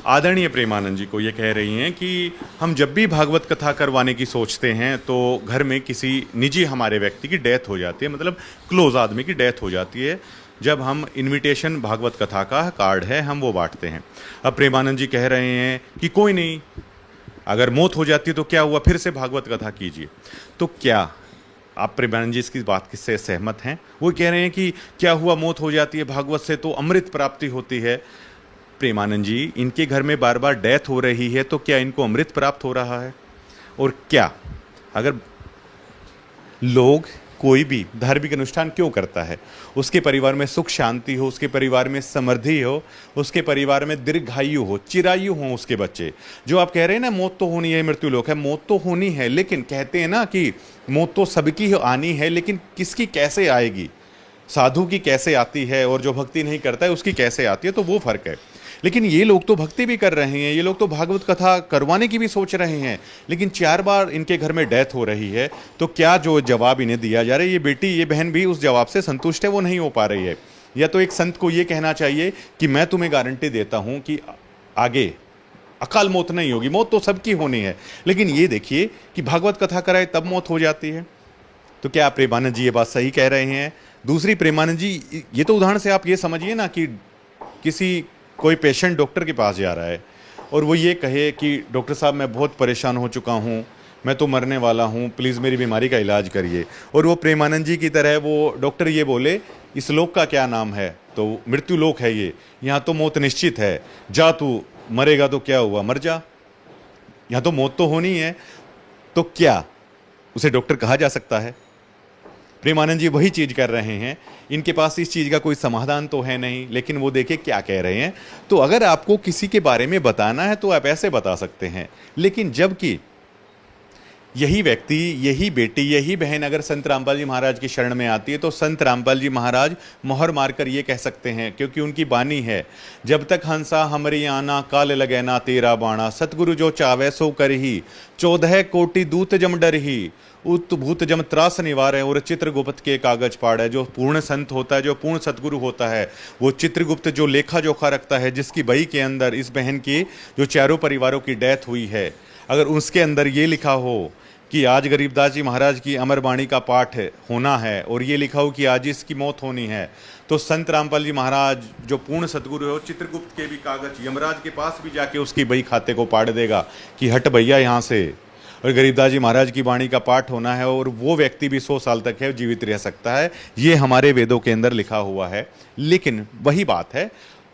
आदरणीय प्रेमानंद जी को, ये कह रही हैं कि हम जब भी भागवत कथा करवाने की सोचते हैं तो घर में किसी निजी हमारे व्यक्ति की डेथ हो जाती है, मतलब क्लोज आदमी की डेथ हो जाती है, जब हम इनविटेशन भागवत कथा का कार्ड है हम वो बांटते हैं। अब प्रेमानंद जी कह रहे हैं कि कोई नहीं, अगर मौत हो जाती है तो क्या हुआ, फिर से भागवत कथा कीजिए। तो क्या आप प्रेमानंद जी इसकी बात किससे सहमत हैं? वो कह रहे हैं कि क्या हुआ, मौत हो जाती है, भागवत से तो अमृत प्राप्ति होती है। प्रेमानंद जी, इनके घर में बार बार डेथ हो रही है तो क्या इनको अमृत प्राप्त हो रहा है? और क्या अगर लोग कोई भी धार्मिक अनुष्ठान क्यों करता है, उसके परिवार में सुख शांति हो, उसके परिवार में समृद्धि हो, उसके परिवार में दीर्घायु हो, चिरायु हो उसके बच्चे। जो आप कह रहे हैं ना मौत तो होनी है, मृत्यु लोक है, मौत तो होनी है, लेकिन कहते हैं ना कि मौत तो सबकी आनी है, लेकिन किसकी कैसे आएगी, साधु की कैसे आती है और जो भक्ति नहीं करता है उसकी कैसे आती है, तो वो फर्क है। लेकिन ये लोग तो भक्ति भी कर रहे हैं, ये लोग तो भागवत कथा करवाने की भी सोच रहे हैं, लेकिन 4 बार इनके घर में डेथ हो रही है। तो क्या जो जवाब इन्हें दिया जा रहा है, ये बेटी, ये बहन भी उस जवाब से संतुष्ट है, वो नहीं हो पा रही है। या तो एक संत को ये कहना चाहिए कि मैं तुम्हें गारंटी देता हूँ कि आगे अकाल मौत नहीं होगी, मौत तो सबकी होनी है, लेकिन ये देखिए कि भागवत कथा कराए तब मौत हो जाती है। तो क्या प्रेमानंद जी ये बात सही कह रहे हैं? दूसरी, प्रेमानंद जी, ये तो उदाहरण से आप ये समझिए ना कि किसी कोई पेशेंट डॉक्टर के पास जा रहा है और वो ये कहे कि डॉक्टर साहब मैं बहुत परेशान हो चुका हूँ, मैं तो मरने वाला हूँ, प्लीज़ मेरी बीमारी का इलाज करिए। और वो प्रेमानंद जी की तरह वो डॉक्टर ये बोले, इस लोक का क्या नाम है, तो मृत्यु लोक है ये, यहाँ तो मौत निश्चित है, जा तू मरेगा तो क्या हुआ, मर जा, यहाँ तो मौत तो होनी है। तो क्या उसे डॉक्टर कहा जा सकता है? प्रेमानंद जी वही चीज़ कर रहे हैं, इनके पास इस चीज़ का कोई समाधान तो है नहीं, लेकिन वो देखिए क्या कह रहे हैं। तो अगर आपको किसी के बारे में बताना है तो आप ऐसे बता सकते हैं, लेकिन जबकि यही व्यक्ति, यही बेटी, यही बहन अगर संत रामपाल जी महाराज की शरण में आती है तो संत रामपाल जी महाराज मोहर मारकर ये कह सकते हैं, क्योंकि उनकी बानी है, जब तक हंसा हमरी आना, काल लगे ना तेरा बाणा, सतगुरु जो चावे सो करही, 14 कोटि दूत जम डरही, उत भूत जम त्रास निवार है। और चित्रगुप्त के कागज पाड़ है, जो पूर्ण संत होता है, जो पूर्ण सतगुरु होता है, वो चित्रगुप्त जो लेखा जोखा रखता है, जिसकी बही के अंदर इस बहन की जो चारों परिवारों की डेथ हुई है, अगर उसके अंदर ये लिखा हो कि आज गरीबदास जी महाराज की अमर वाणी का पाठ होना है और ये लिखा हो कि आज इसकी मौत होनी है, तो संत रामपाल जी महाराज जो पूर्ण सदगुरु है वो चित्रगुप्त के भी कागज यमराज के पास भी जाके उसकी बही खाते को पाड़ देगा कि हट भैया यहाँ से। और गरीबदास जी महाराज की वाणी का पाठ होना है और वो व्यक्ति भी 100 साल तक है जीवित रह सकता है, ये हमारे वेदों के अंदर लिखा हुआ है। लेकिन वही बात है,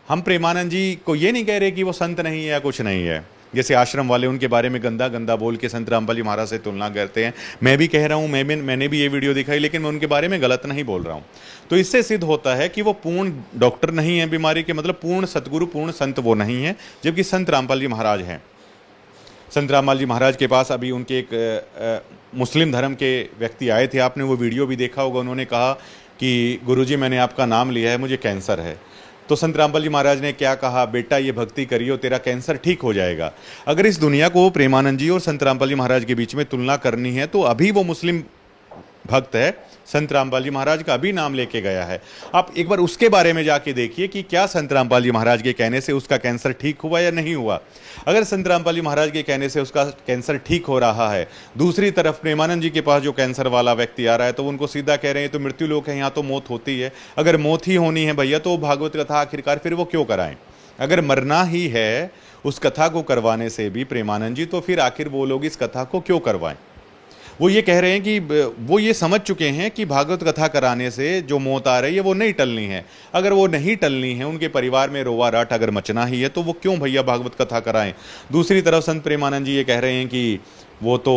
हम प्रेमानंद जी को ये नहीं कह रहे कि वो संत नहीं है या कुछ नहीं है। जैसे आश्रम वाले उनके बारे में गंदा गंदा बोल के संत रामपाल जी महाराज से तुलना करते हैं, मैं भी कह रहा हूँ, मैंने भी ये वीडियो दिखाई, लेकिन मैं उनके बारे में गलत नहीं बोल रहा हूँ। तो इससे सिद्ध होता है कि वो पूर्ण डॉक्टर नहीं है बीमारी के, मतलब पूर्ण सतगुरु पूर्ण संत वो नहीं है, जबकि संत रामपाल जी महाराज हैं। संत रामपाल जी महाराज के पास अभी उनके एक मुस्लिम धर्म के व्यक्ति आए थे, आपने वो वीडियो भी देखा होगा। उन्होंने कहा कि गुरुजी मैंने आपका नाम लिया है, मुझे कैंसर है। तो संत रामपाल जी महाराज ने क्या कहा, बेटा ये भक्ति करियो, तेरा कैंसर ठीक हो जाएगा। अगर इस दुनिया को प्रेमानंद जी और संत रामपाल जी महाराज के बीच में तुलना करनी है तो अभी वो मुस्लिम भक्त है, संत रामपाल जी महाराज का अभी नाम लेके गया है। आप एक बार उसके बारे में जाके देखिए कि क्या संत रामपाल जी महाराज के कहने से उसका कैंसर ठीक हुआ या नहीं हुआ। अगर संत रामपाल जी महाराज के कहने से उसका कैंसर ठीक हो रहा है, दूसरी तरफ प्रेमानंद जी के पास जो कैंसर वाला व्यक्ति आ रहा है तो उनको सीधा कह रहे हैं तो मृत्यु लोक है, यहाँ तो मौत होती है। अगर मौत ही होनी है भैया तो भागवत कथा आखिरकार फिर वो क्यों कराएं? अगर मरना ही है उस कथा को करवाने से भी प्रेमानंद जी, तो फिर आखिर वो लोग इस कथा को क्यों करवाएं? वो ये कह रहे हैं कि वो ये समझ चुके हैं कि भागवत कथा कराने से जो मौत आ रही है वो नहीं टलनी है। अगर वो नहीं टलनी है, उनके परिवार में रोवा राट अगर मचना ही है, तो वो क्यों भैया भागवत कथा कराएं। दूसरी तरफ संत प्रेमानंद जी ये कह रहे हैं कि वो तो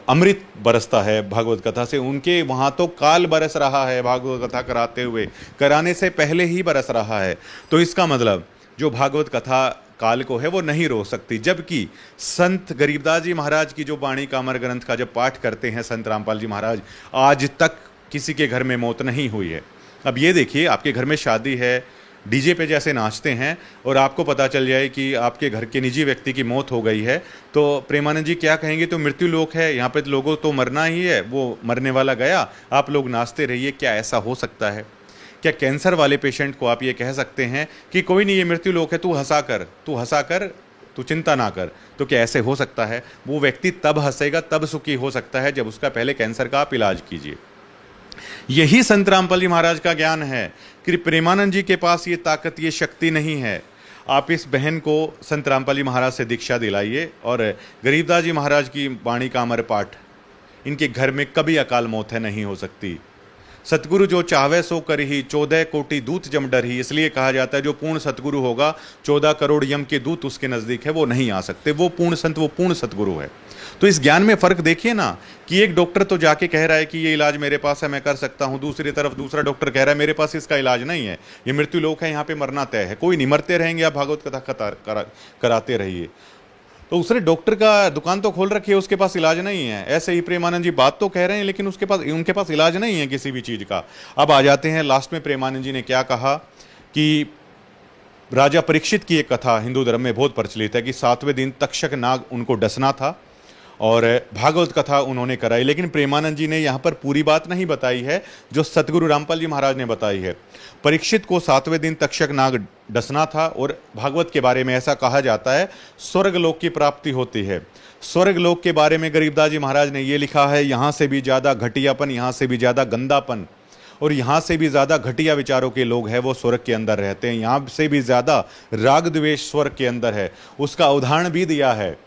अमृत बरसता है भागवत कथा से, उनके वहाँ तो काल बरस रहा है भागवत कथा कराते हुए, कराने से पहले ही बरस रहा है। तो इसका मतलब जो भागवत कथा काल को है वो नहीं रोक सकती। जबकि संत गरीबदास जी महाराज की जो वाणी का अमर ग्रंथ का जब पाठ करते हैं संत रामपाल जी महाराज, आज तक किसी के घर में मौत नहीं हुई है। अब ये देखिए, आपके घर में शादी है, डीजे पे जैसे नाचते हैं और आपको पता चल जाए कि आपके घर के निजी व्यक्ति की मौत हो गई है, तो प्रेमानंद जी क्या कहेंगे, तो मृत्यु लोक है, यहाँ पे लोगों तो मरना ही है, वो मरने वाला गया, आप लोग नाचते रहिए। क्या ऐसा हो सकता है? क्या कैंसर वाले पेशेंट को आप ये कह सकते हैं कि कोई नहीं, ये मृत्यु लोक है, तू हंसा कर, तू चिंता ना कर? तो क्या ऐसे हो सकता है? वो व्यक्ति तब हंसेगा, तब सुखी हो सकता है जब उसका पहले कैंसर का आप इलाज कीजिए। यही संत रामपाल जी महाराज का ज्ञान है कि प्रेमानंद जी के पास ये ताकत, ये शक्ति नहीं है। आप इस बहन को संत रामपाल जी महाराज से दीक्षा दिलाइए और गरीबदास जी महाराज की वाणी का अमर पाठ, इनके घर में कभी अकाल मौत है नहीं हो सकती। सतगुरु जो चाहवे सो करही, 14 कोटि दूत जम डरही। इसलिए कहा जाता है जो पूर्ण सतगुरु होगा, 14 करोड़ यम के दूत उसके नज़दीक है, वो नहीं आ सकते। वो पूर्ण संत, वो पूर्ण सतगुरु है। तो इस ज्ञान में फ़र्क देखिए ना कि एक डॉक्टर तो जाके कह रहा है कि ये इलाज मेरे पास है, मैं कर सकता हूँ, दूसरी तरफ दूसरा डॉक्टर कह रहा है मेरे पास इसका इलाज नहीं है, ये मृत्यु लोक है, यहाँ पे मरना तय है, कोई नहीं, मरते रहेंगे, आप भागवत कथा कराते रहिए। तो दूसरे डॉक्टर का दुकान तो खोल रखी है, उसके पास इलाज नहीं है। ऐसे ही प्रेमानंद जी बात तो कह रहे हैं लेकिन उनके पास इलाज नहीं है किसी भी चीज़ का। अब आ जाते हैं लास्ट में, प्रेमानंद जी ने क्या कहा कि राजा परीक्षित की एक कथा हिंदू धर्म में बहुत प्रचलित है कि 7वें दिन तक्षक नाग उनको डसना था और भागवत कथा उन्होंने कराई। लेकिन प्रेमानंद जी ने यहाँ पर पूरी बात नहीं बताई है जो सतगुरु रामपाल जी महाराज ने बताई है। परीक्षित को 7वें दिन तक्षक नाग डसना था और भागवत के बारे में ऐसा कहा जाता है स्वर्ग लोक की प्राप्ति होती है। स्वर्ग लोक के बारे में गरीबदास जी महाराज ने ये लिखा है, यहाँ से भी ज़्यादा घटियापन, यहाँ से भी ज़्यादा गंदापन और यहाँ से भी ज़्यादा घटिया विचारों के लोग हैं वो स्वर्ग के अंदर रहते हैं। यहाँ से भी ज़्यादा राग द्वेष स्वर्ग के अंदर है। उसका उदाहरण भी दिया है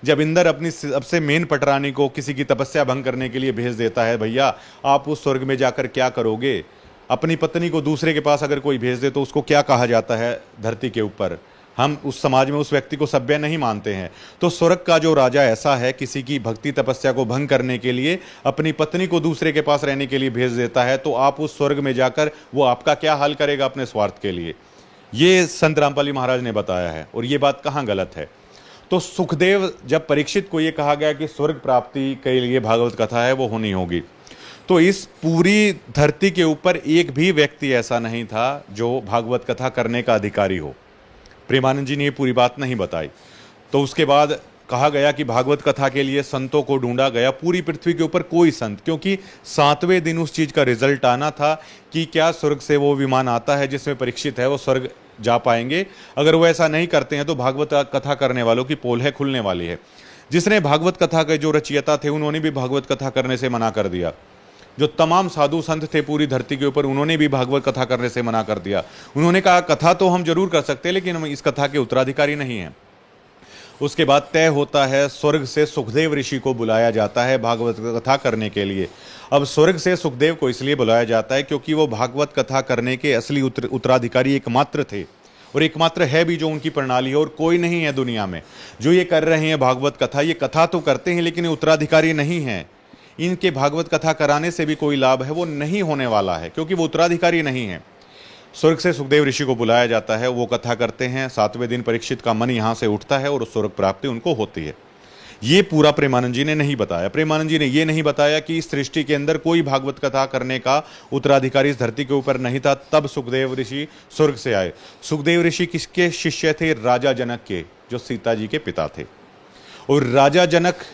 जब इंद्र अपनी सबसे मेन पटरानी को किसी की तपस्या भंग करने के लिए भेज देता है, भैया आप उस स्वर्ग में जाकर क्या करोगे? अपनी पत्नी को दूसरे के पास अगर कोई भेज दे तो उसको क्या कहा जाता है धरती के ऊपर? हम उस समाज में उस व्यक्ति को सभ्य नहीं मानते हैं। तो स्वर्ग का जो राजा ऐसा है, किसी की भक्ति तपस्या को भंग करने के लिए अपनी पत्नी को दूसरे के पास रहने के लिए भेज देता है, तो आप उस स्वर्ग में जाकर वो आपका क्या हाल करेगा अपने स्वार्थ के लिए? ये संत रामपाल जी महाराज ने बताया है और ये बात कहाँ गलत है? तो सुखदेव जब परीक्षित को ये कहा गया कि स्वर्ग प्राप्ति के लिए भागवत कथा है वो होनी होगी, तो इस पूरी धरती के ऊपर एक भी व्यक्ति ऐसा नहीं था जो भागवत कथा करने का अधिकारी हो। प्रेमानंद जी ने ये पूरी बात नहीं बताई। तो उसके बाद कहा गया कि भागवत कथा के लिए संतों को ढूंढा गया, पूरी पृथ्वी के ऊपर कोई संत, क्योंकि 7वें दिन उस चीज़ का रिजल्ट आना था कि क्या स्वर्ग से वो विमान आता है जिसमें परीक्षित है वो स्वर्ग जा पाएंगे। अगर वो ऐसा नहीं करते हैं तो भागवत कथा करने वालों की पोल है खुलने वाली है। जिसने भागवत कथा के जो रचयिता थे उन्होंने भी भागवत कथा करने से मना कर दिया। जो तमाम साधु संत थे पूरी धरती के ऊपर उन्होंने भी भागवत कथा करने से मना कर दिया। उन्होंने कहा कथा तो हम जरूर कर सकते हैं लेकिन हम इस कथा के उत्तराधिकारी नहीं हैं। उसके बाद तय होता है, स्वर्ग से सुखदेव ऋषि को बुलाया जाता है भागवत कथा करने के लिए। अब स्वर्ग से सुखदेव को इसलिए बुलाया जाता है क्योंकि वो भागवत कथा करने के असली उत्तराधिकारी एकमात्र थे और एकमात्र है भी जो उनकी प्रणाली है, और कोई नहीं है दुनिया में जो ये कर रहे हैं भागवत कथा। ये कथा तो करते हैं लेकिन ये उत्तराधिकारी नहीं हैं। इनके भागवत कथा कराने से भी कोई लाभ है वो नहीं होने वाला है क्योंकि वो उत्तराधिकारी नहीं है। स्वर्ग से सुखदेव ऋषि को बुलाया जाता है, वो कथा करते हैं। 7वें दिन परीक्षित का मन यहाँ से उठता है और स्वर्ग प्राप्ति उनको होती है। ये पूरा प्रेमानंद जी ने नहीं बताया। प्रेमानंद जी ने ये नहीं बताया कि इस सृष्टि के अंदर कोई भागवत कथा करने का उत्तराधिकारी इस धरती के ऊपर नहीं था, तब सुखदेव ऋषि स्वर्ग से आए। सुखदेव ऋषि किसके शिष्य थे? राजा जनक के, जो सीता जी के पिता थे। और राजा जनक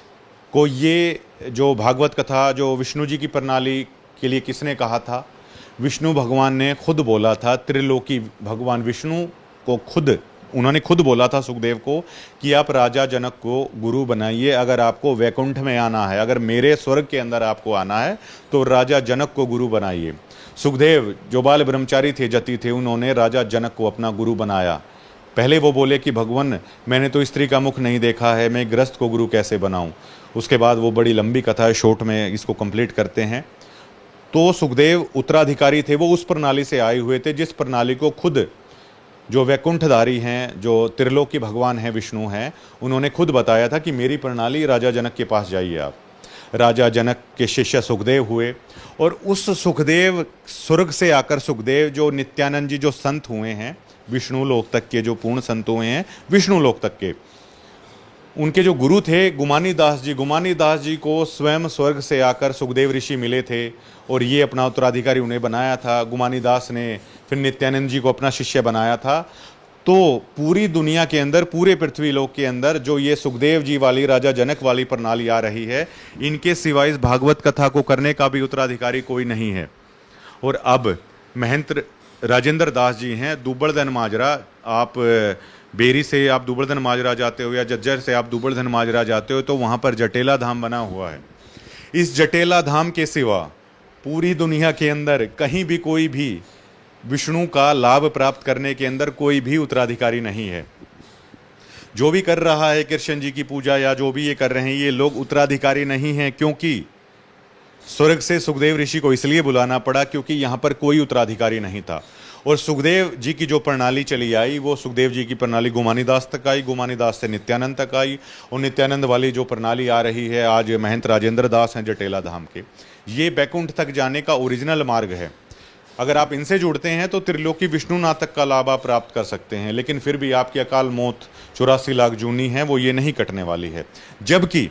को ये जो भागवत कथा जो विष्णु जी की प्रणाली के लिए किसने कहा था? विष्णु भगवान ने खुद बोला था। त्रिलोकी भगवान विष्णु को खुद उन्होंने खुद बोला था सुखदेव को कि आप राजा जनक को गुरु बनाइए। अगर आपको वैकुंठ में आना है, अगर मेरे स्वर्ग के अंदर आपको आना है तो राजा जनक को गुरु बनाइए। सुखदेव जो बाल ब्रह्मचारी थे, जति थे, उन्होंने राजा जनक को अपना गुरु बनाया। पहले वो बोले कि भगवान मैंने तो स्त्री का मुख नहीं देखा है, मैं गृहस्थ को गुरु कैसे बनाऊं। उसके बाद वो बड़ी लंबी कथा है, शॉर्ट में इसको कंप्लीट करते हैं। तो सुखदेव उत्तराधिकारी थे, वो उस प्रणाली से आए हुए थे जिस प्रणाली को खुद जो वैकुंठधारी हैं, जो त्रिलोकी भगवान हैं, विष्णु हैं, उन्होंने खुद बताया था कि मेरी प्रणाली राजा जनक के पास जाइए आप। राजा जनक के शिष्य सुखदेव हुए और उस सुखदेव स्वर्ग से आकर सुखदेव जो नित्यानंद जी जो संत हुए हैं, विष्णु लोक तक के जो पूर्ण संत हुए हैं, विष्णु लोक तक के, उनके जो गुरु थे गुमानी दास जी, गुमानी दास जी को स्वयं स्वर्ग से आकर सुखदेव ऋषि मिले थे और ये अपना उत्तराधिकारी उन्हें बनाया था। गुमानी दास ने फिर नित्यानंद जी को अपना शिष्य बनाया था। तो पूरी दुनिया के अंदर, पूरे पृथ्वी लोक के अंदर जो ये सुखदेव जी वाली राजा जनक वाली प्रणाली आ रही है, इनके सिवाय इस भागवत कथा को करने का भी उत्तराधिकारी कोई नहीं है। और अब महंत राजेंद्र दास जी हैं, दुबड़धन माजरा। आप बेरी से आप दुबड़धन माजरा जाते हो या जज्जर से आप दुबड़धन माजरा जाते हो तो वहाँ पर जटेला धाम बना हुआ है। इस जटेला धाम के सिवा पूरी दुनिया के अंदर कहीं भी कोई भी विष्णु का लाभ प्राप्त करने के अंदर कोई भी उत्तराधिकारी नहीं है। जो भी कर रहा है कृष्ण जी की पूजा या जो भी ये कर रहे हैं, ये लोग उत्तराधिकारी नहीं हैं, क्योंकि स्वर्ग से सुखदेव ऋषि को इसलिए बुलाना पड़ा क्योंकि यहाँ पर कोई उत्तराधिकारी नहीं था। और सुखदेव जी की जो प्रणाली चली आई, वो सुखदेव जी की प्रणाली गुमानी दास तक आई, गुमानी दास से नित्यानंद तक आई, और नित्यानंद वाली जो प्रणाली आ रही है आज महंत राजेंद्र दास हैं जटेला धाम के, ये बैकुंठ तक जाने का ओरिजिनल मार्ग है। अगर आप इनसे जुड़ते हैं तो त्रिलोकी विष्णुनाथ तक का लाभ आप प्राप्त कर सकते हैं, लेकिन फिर भी आपकी अकाल मौत 84 लाख जूनी है, वो ये नहीं कटने वाली है। जबकि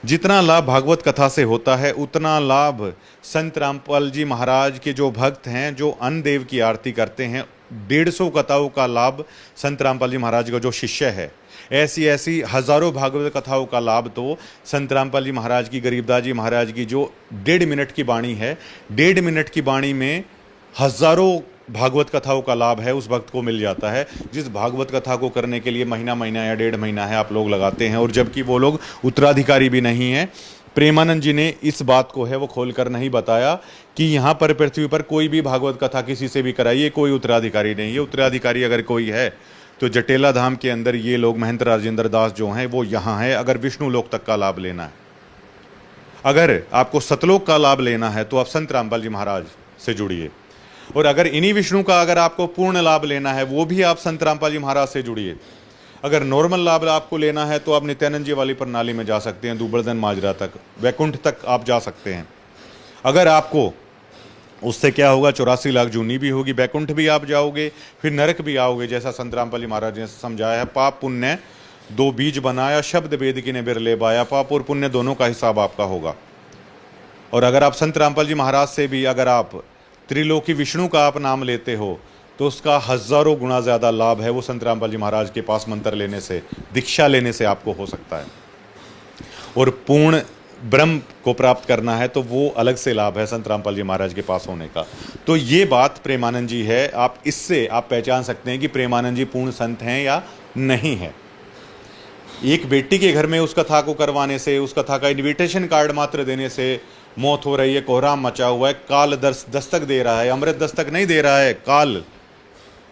जितना लाभ भागवत कथा से होता है उतना लाभ संत रामपाल जी महाराज के जो भक्त हैं, जो अन्न देव की आरती करते हैं, 150 कथाओं का लाभ संत रामपाल जी महाराज का जो शिष्य है, ऐसी हजारों भागवत कथाओं का लाभ तो संत रामपाल जी महाराज की, गरीबदास जी महाराज की जो 1.5 मिनट की वाणी है, 1.5 मिनट की वाणी में हजारों भागवत कथाओं का लाभ है उस भक्त को मिल जाता है, जिस भागवत कथा को करने के लिए महीना या 1.5 महीना है आप लोग लगाते हैं, और जबकि वो लोग उत्तराधिकारी भी नहीं हैं। प्रेमानंद जी ने इस बात को है वो खोलकर नहीं बताया कि यहाँ पर पृथ्वी पर कोई भी भागवत कथा किसी से भी कराइए, कोई उत्तराधिकारी नहीं है। उत्तराधिकारी अगर कोई है तो जटेला धाम के अंदर ये लोग महंत राजेंद्र दास जो हैं वो यहाँ है। अगर विष्णु लोक तक का लाभ लेना है, अगर आपको सतलोक का लाभ लेना है तो आप संत रामपाल जी महाराज से जुड़िए, और अगर इन्हीं विष्णु का अगर आपको पूर्ण लाभ लेना है वो भी आप संत रामपाल जी महाराज से जुड़िए। अगर नॉर्मल लाभ आपको लेना है तो आप नित्यानंद जी वाली प्रणाली में जा सकते हैं, दुबड़धन माजरा तक, वैकुंठ तक आप जा सकते हैं। अगर आपको उससे क्या होगा, 84 लाख जूनी भी होगी, वैकुंठ भी आप जाओगे, फिर नरक भी आओगे, जैसा संत रामपाल जी महाराज ने समझाया है। पाप पुण्य 2 बीज बनाया, शब्द वेद की ने बिरले बाया, पाप और पुण्य दोनों का हिसाब आपका होगा। और अगर आप संत रामपाल जी महाराज से भी अगर आप त्रिलोकी विष्णु का आप नाम लेते हो तो उसका हजारों गुना ज़्यादा लाभ है वो संत रामपाल जी महाराज के पास मंत्र लेने से, दीक्षा लेने से आपको हो सकता है। और पूर्ण ब्रह्म को प्राप्त करना है तो वो अलग से लाभ है संत रामपाल जी महाराज के पास होने का। तो ये बात प्रेमानंद जी है, आप इससे आप पहचान सकते हैं कि प्रेमानंद जी पूर्ण संत हैं या नहीं है। एक बेटी के घर में उस कथा को करवाने से, उस कथा का इनविटेशन कार्ड मात्र देने से मौत हो रही है, कोहराम मचा हुआ है, काल दस्तक दे रहा है, अमृत दस्तक नहीं दे रहा है,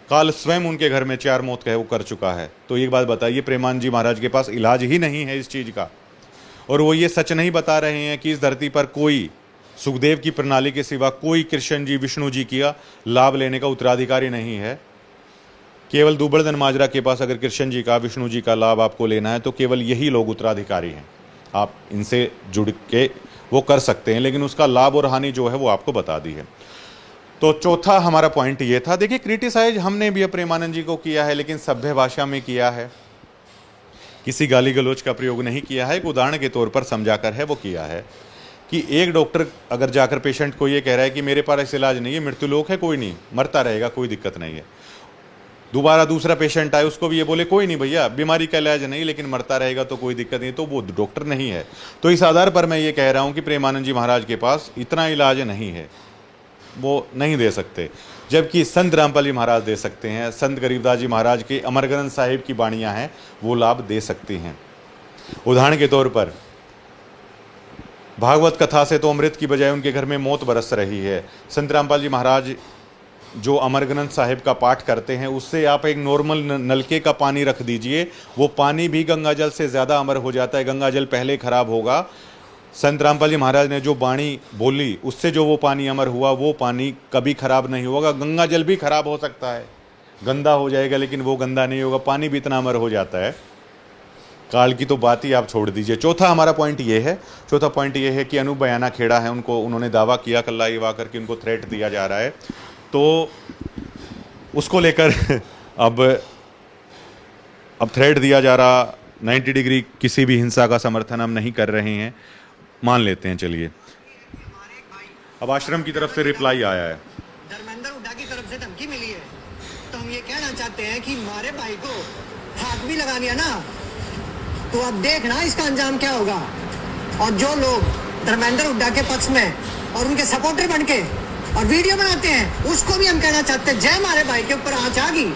काल स्वयं उनके घर में 4 मौत वो कर चुका है। तो एक बात बताइए, प्रेमानंद जी महाराज के पास इलाज ही नहीं है इस चीज़ का, और वो ये सच नहीं बता रहे हैं कि इस धरती पर कोई सुखदेव की प्रणाली के सिवा कोई कृष्ण जी, विष्णु जी का लाभ लेने का उत्तराधिकारी नहीं है। केवल दुबड़दन माजरा के पास अगर कृष्ण जी का, विष्णु जी का लाभ आपको लेना है तो केवल यही लोग उत्तराधिकारी हैं। आप इनसे जुड़ के वो कर सकते हैं, लेकिन उसका लाभ और हानि जो है वो आपको बता दी है। तो चौथा हमारा पॉइंट ये था। देखिए, क्रिटिसाइज हमने भी प्रेमानंद जी को किया है, लेकिन सभ्य भाषा में किया है, किसी गाली गलौज का प्रयोग नहीं किया है। एक उदाहरण के तौर पर समझाकर है वो किया है कि एक डॉक्टर अगर जाकर पेशेंट को ये कह रहा है कि मेरे पास इलाज नहीं है, मृत्युलोक है, कोई नहीं, मरता रहेगा, कोई दिक्कत नहीं है। दोबारा दूसरा पेशेंट आए, उसको भी ये बोले कोई नहीं भैया, बीमारी का इलाज नहीं, लेकिन मरता रहेगा तो कोई दिक्कत नहीं, तो वो डॉक्टर नहीं है। तो इस आधार पर मैं ये कह रहा हूँ कि प्रेमानंद जी महाराज के पास इतना इलाज नहीं है, वो नहीं दे सकते, जबकि संत रामपाल जी महाराज दे सकते हैं। संत गरीबदास जी महाराज के अमर ग्रंथ साहिब की बाणियाँ हैं, वो लाभ दे सकती हैं। उदाहरण के तौर पर भागवत कथा से तो अमृत की बजाय उनके घर में मौत बरस रही है। संत रामपाल जी महाराज जो अमर ग्रंथ साहिब का पाठ करते हैं, उससे आप एक नॉर्मल नलके का पानी रख दीजिए, वो पानी भी गंगा जल से ज़्यादा अमर हो जाता है। गंगा जल पहले खराब होगा, संत रामपाल जी महाराज ने जो बाणी बोली उससे जो वो पानी अमर हुआ, वो पानी कभी खराब नहीं होगा। गंगा जल भी खराब हो सकता है, गंदा हो जाएगा, लेकिन वो गंदा नहीं होगा, पानी भी इतना अमर हो जाता है। काल की तो बात ही आप छोड़ दीजिए। चौथा हमारा पॉइंट ये है, चौथा पॉइंट ये है कि अनूप बयाना खेड़ा है, उन्होंने दावा किया कल्ला ये वाकर कि उनको थ्रेट दिया जा रहा है, तो उसको लेकर अब थ्रेट दिया जा रहा। 90 डिग्री किसी भी हिंसा का समर्थन हम नहीं कर रहे हैं, मान लेते हैं। चलिए, अब आश्रम की तरफ से रिप्लाई आया है। धर्मेंद्र हुड्डा की तरफ से धमकी मिली है, तो हम ये कहना चाहते हैं कि हमारे भाई को हाथ भी लगा लिया ना, तो अब देखना इसका अंजाम क्या होगा। और जो लोग धर्मेंद्र हुड्डा के पक्ष में और उनके सपोर्टर बन के और वीडियो बनाते हैं, उसको भी हम कहना चाहते हैं, जय हमारे भाई के ऊपर आंच आ गई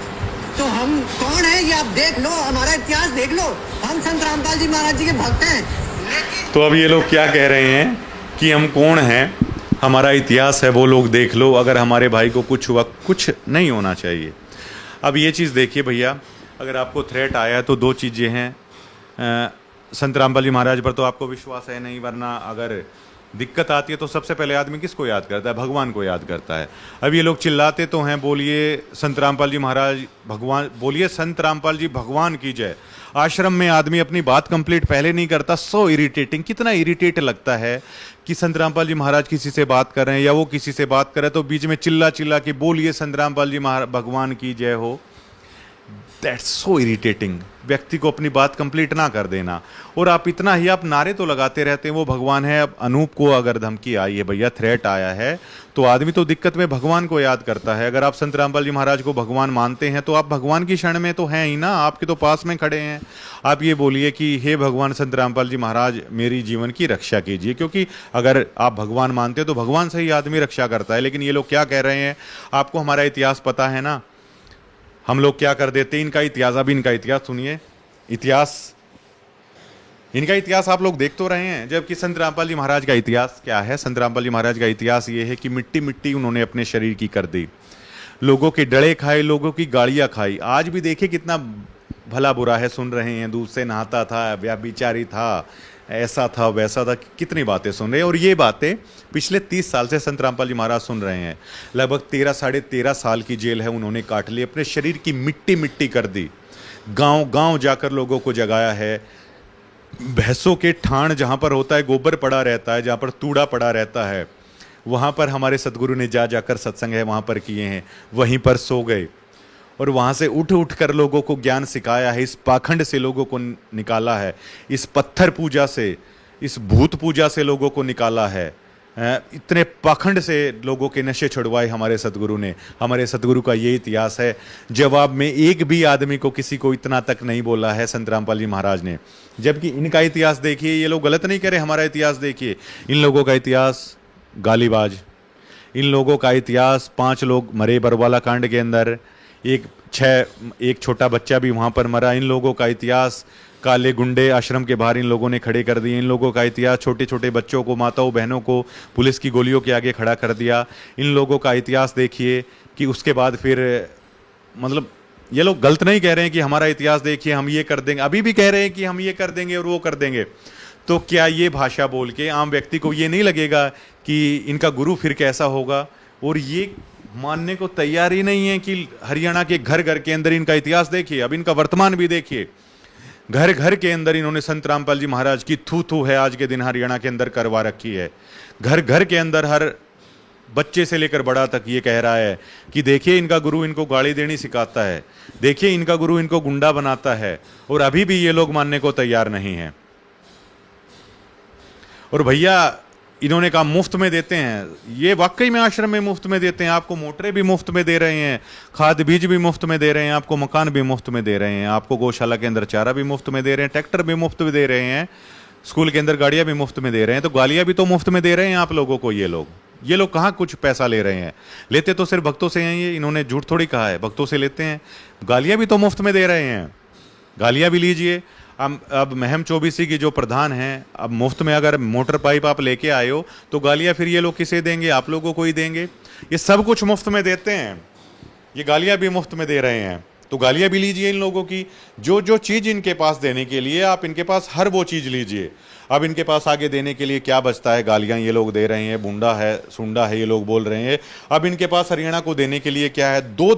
तो हम कौन है ये आप देख लो, हमारा इतिहास देख लो, हम संत रामपाल जी महाराज जी के भक्त हैं। तो अब ये लोग क्या कह रहे हैं कि हम कौन हैं, हमारा इतिहास है, वो लोग देख लो, अगर हमारे भाई को कुछ हुआ, कुछ नहीं होना चाहिए। अब ये चीज़ देखिए भैया, अगर आपको थ्रेट आया है तो 2 चीज़ें हैं। संत रामपाल जी महाराज पर तो आपको विश्वास है नहीं, वरना अगर दिक्कत आती है तो सबसे पहले आदमी किसको याद करता है? भगवान को याद करता है। अब ये लोग चिल्लाते तो हैं, बोलिए संत रामपाल जी महाराज भगवान, बोलिए संत रामपाल जी भगवान की जय। आश्रम में आदमी अपनी बात कंप्लीट पहले नहीं करता। सो इरिटेटिंग, कितना इरिटेट लगता है कि संत रामपाल जी महाराज किसी से बात कर रहे हैं या वो किसी से बात कर रहे हैं तो बीच में चिल्ला चिल्ला के बोलिए संत रामपाल जी महाराज भगवान की जय हो। That's so irritating. व्यक्ति को अपनी बात कंप्लीट ना कर देना, और आप इतना ही आप नारे तो लगाते रहते हैं वो भगवान है। अब अनूप को अगर धमकी आई है भैया, थ्रेट आया है, तो आदमी तो दिक्कत में भगवान को याद करता है। अगर आप संत रामपाल जी महाराज को भगवान मानते हैं तो आप भगवान की शरण में तो हैं ही ना, आपके तो पास में खड़े हैं। आप ये बोलिए कि हे भगवान संत रामपाल जी महाराज मेरी जीवन की रक्षा कीजिए, क्योंकि अगर आप भगवान मानते हैं तो भगवान से ही आदमी रक्षा करता है। लेकिन ये लोग क्या कह रहे हैं, आपको हमारा इतिहास पता है ना, हम लोग क्या कर देते इनका इतिहास। अभी इनका इतिहास सुनिए, इनका इतिहास आप लोग देख तो रहे हैं। जबकि संत रामपाल जी महाराज का इतिहास क्या है? संत रामपाल जी महाराज का इतिहास ये है कि मिट्टी मिट्टी उन्होंने अपने शरीर की कर दी, लोगों के डड़े खाए, लोगों की गालियां खाई। आज भी देखिए कितना भला बुरा है, सुन रहे हैं, दूध से नहाता था, व्याभिचारी था, ऐसा था वैसा था, कितनी बातें सुन रहे हैं। और ये बातें पिछले 30 साल से संत रामपाल जी महाराज सुन रहे हैं। लगभग 13-13.5 साल की जेल है उन्होंने काट ली, अपने शरीर की मिट्टी मिट्टी कर दी, गांव गांव जाकर लोगों को जगाया है। भैंसों के ठाण जहाँ पर होता है गोबर पड़ा रहता है, जहाँ पर तूड़ा पड़ा रहता है, वहाँ पर हमारे सदगुरु ने जाकर सत्संग है वहाँ पर किए हैं, वहीं पर सो गए और वहाँ से उठ उठ कर लोगों को ज्ञान सिखाया है। इस पाखंड से लोगों को निकाला है, इस पत्थर पूजा से, इस भूत पूजा से लोगों को निकाला है। इतने पाखंड से लोगों के नशे छुड़वाए हमारे सदगुरु ने। हमारे सदगुरु का ये इतिहास है। जवाब में एक भी आदमी को, किसी को इतना तक नहीं बोला है संत रामपाल जी महाराज ने। जबकि इनका इतिहास देखिए, ये लोग गलत नहीं करे, हमारा इतिहास देखिए। इन लोगों का इतिहास गालीबाज, इन लोगों का इतिहास 5 लोग मरे बरवाला कांड के अंदर, एक छोटा बच्चा भी वहाँ पर मरा। इन लोगों का इतिहास काले गुंडे आश्रम के बाहर इन लोगों ने खड़े कर दिए। इन लोगों का इतिहास, छोटे छोटे बच्चों को, माताओं बहनों को पुलिस की गोलियों के आगे खड़ा कर दिया। इन लोगों का इतिहास देखिए कि उसके बाद फिर मतलब ये लोग गलत नहीं कह रहे हैं कि हमारा इतिहास देखिए, हम ये कर देंगे, अभी भी कह रहे हैं कि हम ये कर देंगे और वो कर देंगे। तो क्या ये भाषा बोल के आम व्यक्ति को ये नहीं लगेगा कि इनका गुरु फिर कैसा होगा? और ये मानने को तैयार ही नहीं है कि हरियाणा के घर घर के अंदर इनका इतिहास देखिए, अब इनका वर्तमान भी देखिए। घर घर के अंदर इन्होंने संत रामपाल जी महाराज की थू थू है आज के दिन हरियाणा के अंदर करवा रखी है। घर घर के अंदर हर बच्चे से लेकर बड़ा तक ये कह रहा है कि देखिए इनका गुरु इनको गाली देनी सिखाता है, देखिए इनका गुरु इनको गुंडा बनाता है। और अभी भी ये लोग मानने को तैयार नहीं है। और भैया इन्होंने कहा मुफ्त में देते हैं, ये वाकई में आश्रम में मुफ्त में देते हैं। आपको मोटरें भी मुफ्त में दे रहे हैं, खाद बीज भी मुफ्त में दे रहे हैं, आपको मकान भी मुफ्त में दे रहे हैं, आपको गौशाला के अंदर चारा भी मुफ्त में दे रहे हैं, ट्रैक्टर भी मुफ्त में दे रहे हैं, स्कूल के अंदर गाड़ियां भी मुफ्त में दे रहे हैं। तो गालियां भी तो मुफ्त में दे रहे हैं आप लोगों को। ये लोग कहाँ कुछ पैसा ले रहे हैं? लेते तो सिर्फ भक्तों से हैं। ये इन्होंने झूठ थोड़ी कहा है, भक्तों से लेते हैं। गालियां भी तो मुफ्त में दे रहे हैं, गालियां भी लीजिए। अब महम चौबीसी की जो प्रधान हैं, अब मुफ्त में अगर मोटर पाइप आप लेके आए हो तो गालियां फिर ये लोग किसे देंगे? आप लोगों को ही देंगे। ये सब कुछ मुफ्त में देते हैं, ये गालियां भी मुफ्त में दे रहे हैं। तो गालियां भी लीजिए इन लोगों की। जो जो चीज़ इनके पास देने के लिए, आप इनके पास हर वो चीज़ लीजिए। अब इनके पास आगे देने के लिए क्या बचता है? गालियां ये लोग दे रहे हैं, बुंडा है, सुंडा है, ये लोग बोल रहे हैं। अब इनके पास हरियाणा को देने के लिए क्या है? दो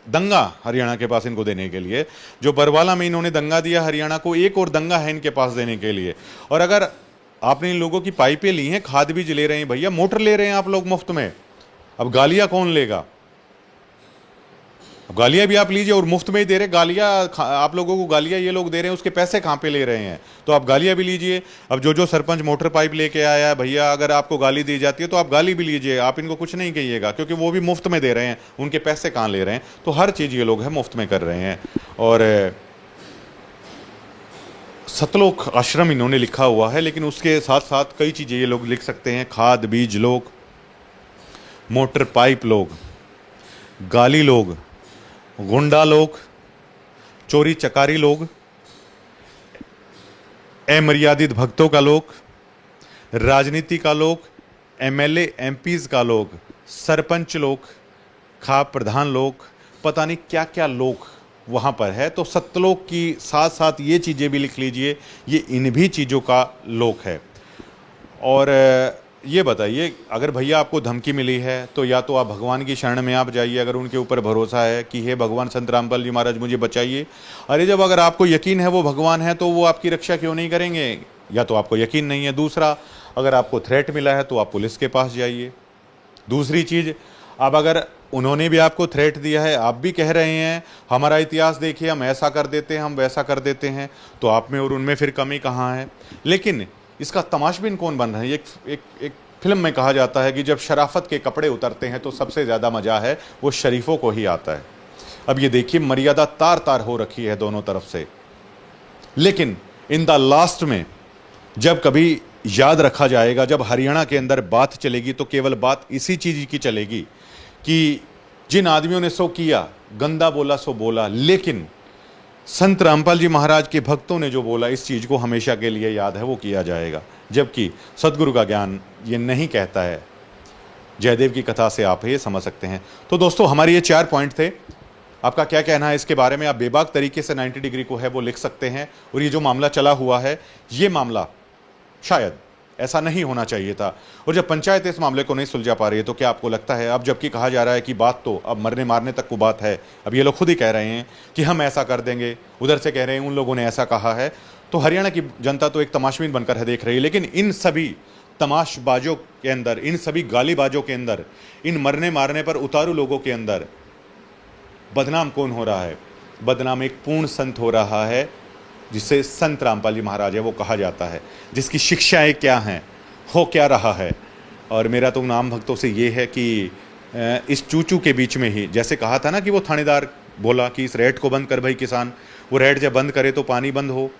दंगा हरियाणा के पास इनको देने के लिए। जो बरवाला में इन्होंने दंगा दिया हरियाणा को, एक और दंगा है इनके पास देने के लिए। और अगर आपने इन लोगों की पाइपें ली हैं, खाद बीज ले रहे हैं, भैया मोटर ले रहे हैं आप लोग मुफ्त में, अब गालियां कौन लेगा? गालियां भी आप लीजिए और मुफ्त में ही दे रहे। गालियां आप लोगों को गालियां ये लोग दे रहे हैं, उसके पैसे कहाँ पे ले रहे हैं? तो आप गालियां भी लीजिए। अब जो सरपंच मोटर पाइप लेके आया है, भैया अगर आपको गाली दी जाती है तो आप गाली भी लीजिए, आप इनको कुछ नहीं कहिएगा, क्योंकि वो भी मुफ्त में दे रहे हैं, उनके पैसे कहाँ ले रहे हैं? तो हर चीज़ ये लोग है मुफ्त में कर रहे हैं। और सतलोक आश्रम इन्होंने लिखा हुआ है, लेकिन उसके साथ साथ कई चीज़ें ये लोग लिख सकते हैं। खाद बीज लोग, मोटर पाइप लोग, गाली लोग, गुंडा लोग, चोरी चकारी लोग, अमर्यादित भक्तों का लोग, राजनीति का लोग, एमएलए एमपीज का लोग, सरपंच लोग, खाप प्रधान लोग, पता नहीं क्या क्या लोग वहाँ पर है। तो सतलोक की साथ साथ ये चीज़ें भी लिख लीजिए, ये इन भी चीज़ों का लोक है। और ये बताइए, अगर भैया आपको धमकी मिली है तो या तो आप भगवान की शरण में आप जाइए, अगर उनके ऊपर भरोसा है कि हे भगवान संत रामपाल जी महाराज मुझे बचाइए। अरे जब अगर आपको यकीन है वो भगवान है तो वो आपकी रक्षा क्यों नहीं करेंगे? या तो आपको यकीन नहीं है। दूसरा, अगर आपको थ्रेट मिला है तो आप पुलिस के पास जाइए। दूसरी चीज़, अब अगर उन्होंने भी आपको थ्रेट दिया है, आप भी कह रहे हैं हमारा इतिहास देखिए, हम ऐसा कर देते हैं, हम वैसा कर देते हैं, तो आप में और उनमें फिर कमी कहाँ है? लेकिन इसका तमाशबीन कौन बन रहा है? एक फिल्म में कहा जाता है कि जब शराफत के कपड़े उतरते हैं तो सबसे ज़्यादा मज़ा है वो शरीफों को ही आता है। अब ये देखिए, मर्यादा तार तार हो रखी है दोनों तरफ से। लेकिन इन द लास्ट में जब कभी याद रखा जाएगा, जब हरियाणा के अंदर बात चलेगी, तो केवल बात इसी चीज़ की चलेगी कि जिन आदमियों ने सो किया, गंदा बोला सो बोला, लेकिन संत रामपाल जी महाराज के भक्तों ने जो बोला, इस चीज़ को हमेशा के लिए याद है, वो किया जाएगा। जबकि सदगुरु का ज्ञान ये नहीं कहता है। जयदेव की कथा से आप ये समझ सकते हैं। तो दोस्तों, हमारे ये 4 पॉइंट थे। आपका क्या कहना है इसके बारे में? आप बेबाक तरीके से 90 डिग्री को है वो लिख सकते हैं। और ये जो मामला चला हुआ है, ये मामला शायद ऐसा नहीं होना चाहिए था। और जब पंचायत इस मामले को नहीं सुलझा पा रही है, तो क्या आपको लगता है, अब जबकि कहा जा रहा है कि बात तो अब मरने मारने तक को बात है, अब ये लोग खुद ही कह रहे हैं कि हम ऐसा कर देंगे, उधर से कह रहे हैं उन लोगों ने ऐसा कहा है, तो हरियाणा की जनता तो एक तमाशबीन बनकर है देख रही है। लेकिन इन सभी तमाशबाजों के अंदर, इन सभी गालीबाजों के अंदर, इन मरने मारने पर उतारू लोगों के अंदर बदनाम कौन हो रहा है? बदनाम एक पूर्ण संत हो रहा है, जिसे संत रामपाल जी महाराज है वो कहा जाता है, जिसकी शिक्षाएं क्या हैं, हो क्या रहा है। और मेरा तो नाम भक्तों से ये है कि इस चूचू के बीच में ही, जैसे कहा था ना कि वो थानेदार बोला कि इस रेट को बंद कर भाई किसान, वो रेट जब बंद करे तो पानी बंद हो,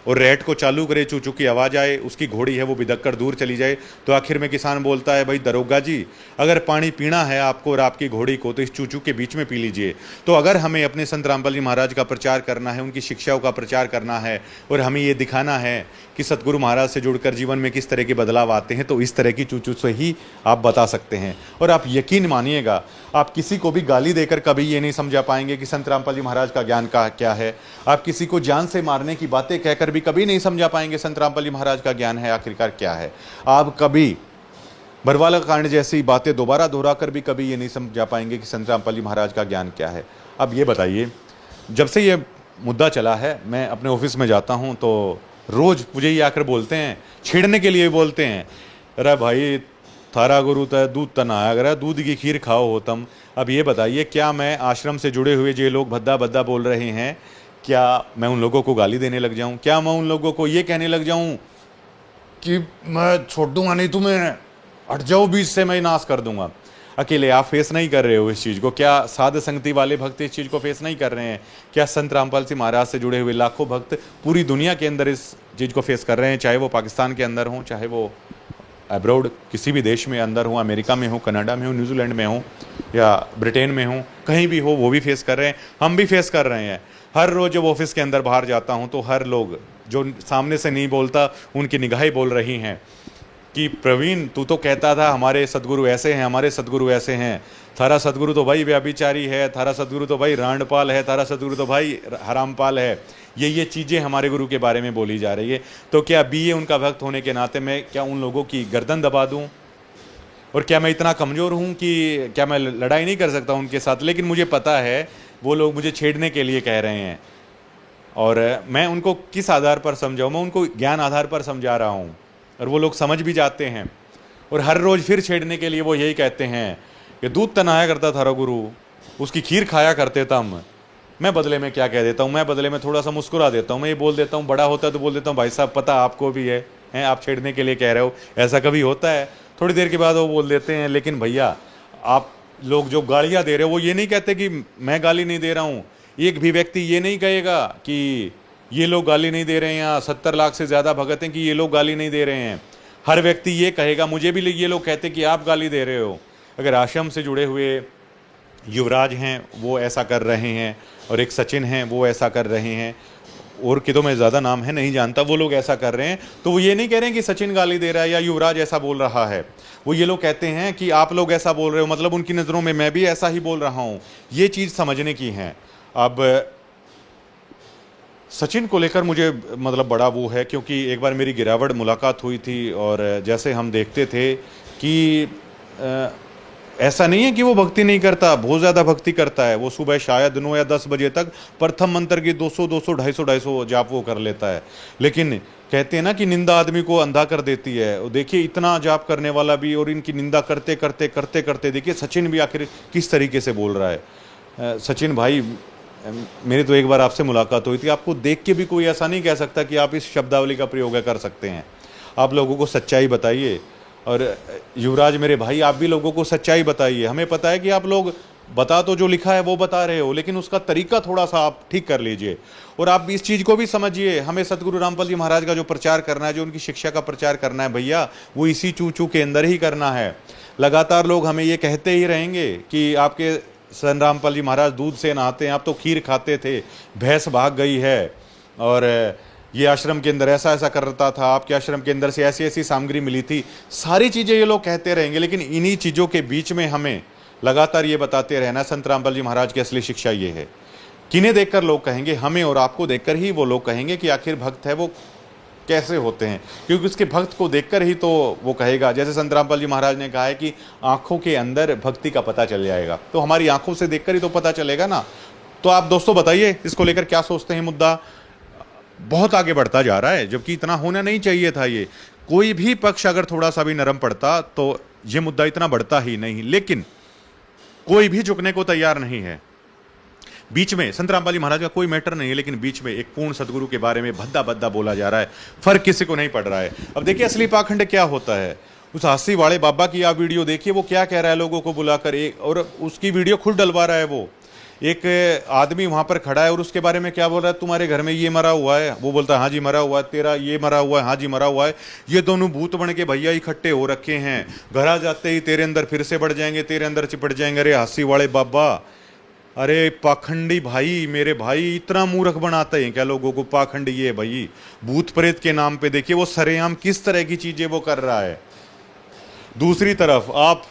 और रैट को चालू करे, चू चू की आवाज़ आए, उसकी घोड़ी है वो बिदक कर दूर चली जाए, तो आखिर में किसान बोलता है भाई दरोगा जी, अगर पानी पीना है आपको और आपकी घोड़ी को तो इस चू चू के बीच में पी लीजिए। तो अगर हमें अपने संत रामपाल जी महाराज का प्रचार करना है, उनकी शिक्षाओं का प्रचार करना है और हमें ये दिखाना है कि सतगुरु महाराज से जुड़कर जीवन में किस तरह के बदलाव आते हैं, तो इस तरह की चू चू से ही आप बता सकते हैं। और आप यकीन मानिएगा, आप किसी को भी गाली देकर कभी ये नहीं समझा पाएंगे कि संत रामपाल जी महाराज का ज्ञान का क्या है। आप किसी को जान से मारने की बातें कहकर भी कभी नहीं समझा पाएंगे संत रामपाल जी महाराज का ज्ञान है आखिरकार क्या है। आप कभी बरवाला कांड जैसी बातें दोबारा दोहरा कर भी कभी ये नहीं समझा पाएंगे कि संत रामपाल जी महाराज का ज्ञान क्या है। अब ये बताइए, जब से ये मुद्दा चला है, मैं अपने ऑफिस में जाता हूँ तो रोज़ मुझे ये आकर बोलते हैं, छेड़ने के लिए बोलते हैं, अरे भाई थारा गुरु तय दूध तना आया, अगर दूध की खीर खाओ हो तुम। अब ये बताइए, क्या मैं आश्रम से जुड़े हुए जो लोग भद्दा भद्दा बोल रहे हैं, क्या मैं उन लोगों को गाली देने लग जाऊं? क्या मैं उन लोगों को ये कहने लग जाऊं कि मैं छोड़ दूंगा नहीं तुम्हें, हट जाओ बीच से, मैं नाश कर दूंगा? अकेले आप फेस नहीं कर रहे हो इस चीज़ को? क्या साध संगति वाले भक्त इस चीज़ को फेस नहीं कर रहे हैं? क्या संत रामपाल सिंह महाराज से जुड़े हुए लाखों भक्त पूरी दुनिया के अंदर इस चीज़ को फेस कर रहे हैं, चाहे वो पाकिस्तान के अंदर हों, चाहे वो अब्रॉड किसी भी देश में अंदर हो, अमेरिका में हो, कनाडा में हो, न्यूजीलैंड में हो या ब्रिटेन में हो, कहीं भी हो, वो भी फेस कर रहे हैं, हम भी फेस कर रहे हैं। हर रोज़ जब ऑफिस के अंदर बाहर जाता हूँ तो हर लोग जो सामने से नहीं बोलता, उनकी निगाहें बोल रही हैं कि प्रवीण तू तो कहता था हमारे सदगुरु ऐसे हैं, हमारे सदगुरु ऐसे हैं, थारा सदगुरु तो भाई व्याभिचारी है, थारा सदगुरु तो भाई रांडपाल है, थारा सदगुरु तो भाई हरामपाल है। ये चीज़ें हमारे गुरु के बारे में बोली जा रही है। तो क्या बीए उनका भक्त होने के नाते मैं क्या उन लोगों की गर्दन दबा दूं? और क्या मैं इतना कमज़ोर हूं कि क्या मैं लड़ाई नहीं कर सकता उनके साथ? लेकिन मुझे पता है वो लोग मुझे छेड़ने के लिए कह रहे हैं, और मैं उनको किस आधार पर समझाऊँ? मैं उनको ज्ञान आधार पर समझा रहा हूँ और वो लोग समझ भी जाते हैं। और हर रोज़ फिर छेड़ने के लिए वो यही कहते हैं कि दूध तनाया करता थारा गुरु, उसकी खीर खाया करते तम। मैं बदले में क्या कह देता हूँ? मैं बदले में थोड़ा सा मुस्कुरा देता हूँ। मैं ये बोल देता हूँ, बड़ा होता है तो बोल देता हूँ भाई साहब पता आपको भी है आप छेड़ने के लिए कह रहे हो, ऐसा कभी होता है? थोड़ी देर के बाद वो बोल देते हैं लेकिन भैया आप लोग जो गालियाँ दे रहे हो, वो ये नहीं कहते कि मैं गाली नहीं दे रहा हूँ। एक भी व्यक्ति ये नहीं कहेगा कि ये लोग गाली नहीं दे रहे हैं, या 70 लाख से ज़्यादा भगत हैं कि ये लोग गाली नहीं दे रहे हैं। हर व्यक्ति ये कहेगा, मुझे भी ये लोग कहते कि आप गाली दे रहे हो। अगर आश्रम से जुड़े हुए युवराज हैं वो ऐसा कर रहे हैं, और एक सचिन हैं वो ऐसा कर रहे हैं, और कितों में ज़्यादा नाम है नहीं जानता, वो लोग ऐसा कर रहे हैं, तो वो ये नहीं कह रहे हैं कि सचिन गाली दे रहा है या युवराज ऐसा बोल रहा है। वो ये लोग कहते हैं कि आप लोग ऐसा बोल रहे हो, मतलब उनकी नज़रों में मैं भी ऐसा ही बोल रहा हूँ। ये चीज़ समझने की है। अब सचिन को लेकर मुझे मतलब बड़ा वो है, क्योंकि एक बार मेरी गिरावट मुलाकात हुई थी, और जैसे हम देखते थे कि ऐसा नहीं है कि वो भक्ति नहीं करता, बहुत ज़्यादा भक्ति करता है। वो सुबह शायद 9 या 10 बजे तक प्रथम मंत्र की 200, 250 जाप वो कर लेता है। लेकिन कहते हैं ना कि निंदा आदमी को अंधा कर देती है। और देखिए इतना जाप करने वाला भी, और इनकी निंदा करते करते करते करते देखिए सचिन भी आखिर किस तरीके से बोल रहा है। सचिन भाई, मेरी तो एक बार आपसे मुलाकात हुई थी, आपको देख के भी कोई ऐसा नहीं कह सकता कि आप इस शब्दावली का प्रयोग कर सकते हैं। आप लोगों को सच्चाई बताइए। और युवराज मेरे भाई, आप भी लोगों को सच्चाई बताइए। हमें पता है कि आप लोग बता तो जो लिखा है वो बता रहे हो, लेकिन उसका तरीका थोड़ा सा आप ठीक कर लीजिए। और आप इस चीज़ को भी समझिए, हमें सतगुरु रामपाल जी महाराज का जो प्रचार करना है, जो उनकी शिक्षा का प्रचार करना है भैया, वो इसी चू चू के अंदर ही करना है। लगातार लोग हमें ये कहते ही रहेंगे कि आपके संत रामपाल जी महाराज दूध से नहाते हैं, आप तो खीर खाते थे, भैंस भाग गई है, और ये आश्रम के अंदर ऐसा ऐसा करता था, आपके आश्रम के अंदर से ऐसी ऐसी सामग्री मिली थी। सारी चीज़ें ये लोग कहते रहेंगे, लेकिन इन्हीं चीज़ों के बीच में हमें लगातार ये बताते रहना संत रामपाल जी महाराज की असली शिक्षा ये है। किन्हें देखकर लोग कहेंगे? हमें और आपको देखकर ही वो लोग कहेंगे कि आखिर भक्त है वो कैसे होते हैं, क्योंकि उसके भक्त को देखकर ही तो वो कहेगा। जैसे संत रामपाल जी महाराज ने कहा है कि आंखों के अंदर भक्ति का पता चल जाएगा, तो हमारी आंखों से देखकर ही तो पता चलेगा ना। तो आप दोस्तों बताइए इसको लेकर क्या सोचते हैं? मुद्दा बहुत आगे बढ़ता जा रहा है, जबकि इतना होना नहीं चाहिए था। ये कोई भी पक्ष अगर थोड़ा सा भी नरम पड़ता तो ये मुद्दा इतना बढ़ता ही नहीं, लेकिन कोई भी झुकने को तैयार नहीं है। बीच में संत रामपाल जी महाराज का कोई मैटर नहीं है, लेकिन बीच में एक पूर्ण सदगुरु के बारे में भद्दा भद्दा बोला जा रहा है, फर्क किसी को नहीं पड़ रहा है। अब देखिए असली पाखंड क्या होता है। उस हासी वाले बाबा की आप वीडियो देखिए, वो क्या कह रहा है लोगों को बुलाकर, और उसकी वीडियो खुद डलवा रहा है। वो एक आदमी वहां पर खड़ा है और उसके बारे में क्या बोल रहा है, तुम्हारे घर में ये मरा हुआ है, वो बोलता है हाँ जी मरा हुआ है, तेरा ये मरा हुआ है, हाँ जी मरा हुआ है। ये दोनों भूत बन के भैया इकट्ठे हो रखे हैं, घर आ जाते ही तेरे अंदर फिर से बढ़ जाएंगे, तेरे अंदर चिपट जाएंगे। अरे हंसी वाले बाबा, अरे पाखंडी भाई, मेरे भाई इतना मूर्ख बनाते हैं क्या लोगों को, पाखंडी ये भाई भूत प्रेत के नाम पे देखिए वो सरेआम किस तरह की चीजें वो कर रहा है। दूसरी तरफ आप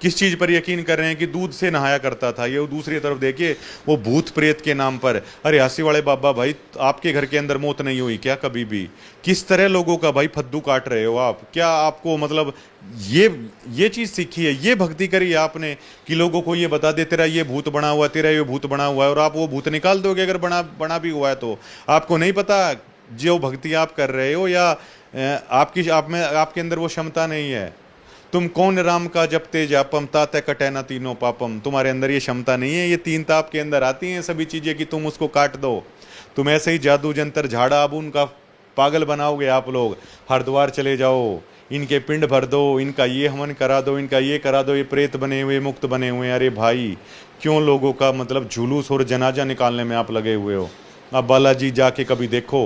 किस चीज पर यकीन कर रहे हैं कि दूध से नहाया करता था ये, दूसरी तरफ देखिए वो भूत प्रेत के नाम पर। अरे हंसी वाले बाबा भाई, आपके घर के अंदर मौत नहीं हुई क्या कभी भी? किस तरह लोगों का भाई फद्दू काट रहे हो आप? क्या आपको मतलब ये चीज सीखी है, ये भक्ति करी है आपने कि लोगों को ये बता दे तेरा ये भूत बना हुआ, तेरा ये भूत बना हुआ है, और आप वो भूत निकाल दोगे अगर बना भी हुआ है तो? आपको नहीं पता जो भक्ति आप कर रहे हो, या आपके अंदर वो क्षमता नहीं है? तुम कौन राम का जपते जापम ताते कटे न तीनों पापम, तुम्हारे अंदर ये क्षमता नहीं है, ये तीन ताप के अंदर आती हैं सभी चीजें कि तुम उसको काट दो। तुम ऐसे ही जादू जंतर झाड़ा आबून का पागल बनाओगे आप लोग। हरिद्वार चले जाओ, इनके पिंड भर दो, इनका ये हवन करा दो, इनका ये करा दो, ये प्रेत बने हुए मुक्त बने हुए। अरे भाई क्यों लोगों का मतलब जुलूस और जनाजा निकालने में आप लगे हुए हो? आप बालाजी जाके कभी देखो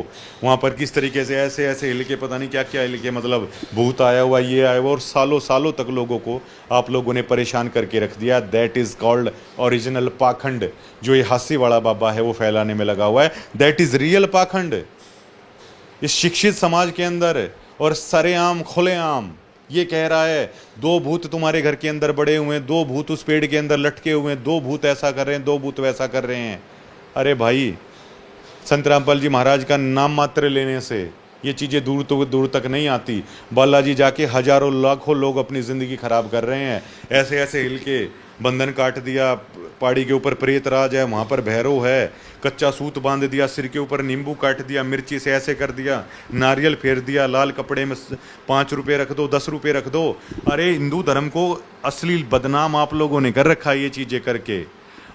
वहाँ पर किस तरीके से ऐसे ऐसे हिल के पता नहीं क्या क्या हिल के, मतलब भूत आया हुआ, ये आया हुआ, और सालों सालों तक लोगों को आप लोगों ने परेशान करके रख दिया। दैट इज़ कॉल्ड ओरिजिनल पाखंड, जो ये हासी वाला बाबा है वो फैलाने में लगा हुआ है। दैट इज़ रियल पाखंड इस शिक्षित समाज के अंदर, और सरेआम खुलेआम ये कह रहा है दो भूत तुम्हारे घर के अंदर बड़े हुए हैं, दो भूत उस पेड़ के अंदर लटके हुए हैं, दो भूत ऐसा कर रहे हैं, दो भूत वैसा कर रहे हैं। अरे भाई संत रामपाल जी महाराज का नाम मात्र लेने से ये चीज़ें दूर तक नहीं आती। बालाजी जाके हजारों लाखों लोग अपनी ज़िंदगी ख़राब कर रहे हैं। ऐसे ऐसे हिल के बंधन काट दिया, पहाड़ी के ऊपर प्रेत राज है, वहाँ पर भैरव है, कच्चा सूत बांध दिया, सिर के ऊपर नींबू काट दिया, मिर्ची से ऐसे कर दिया, नारियल फेर दिया, लाल कपड़े में 5 रुपये रख दो, 10 रुपये रख दो। अरे हिंदू धर्म को असली बदनाम आप लोगों ने कर रखा है ये चीज़ें करके।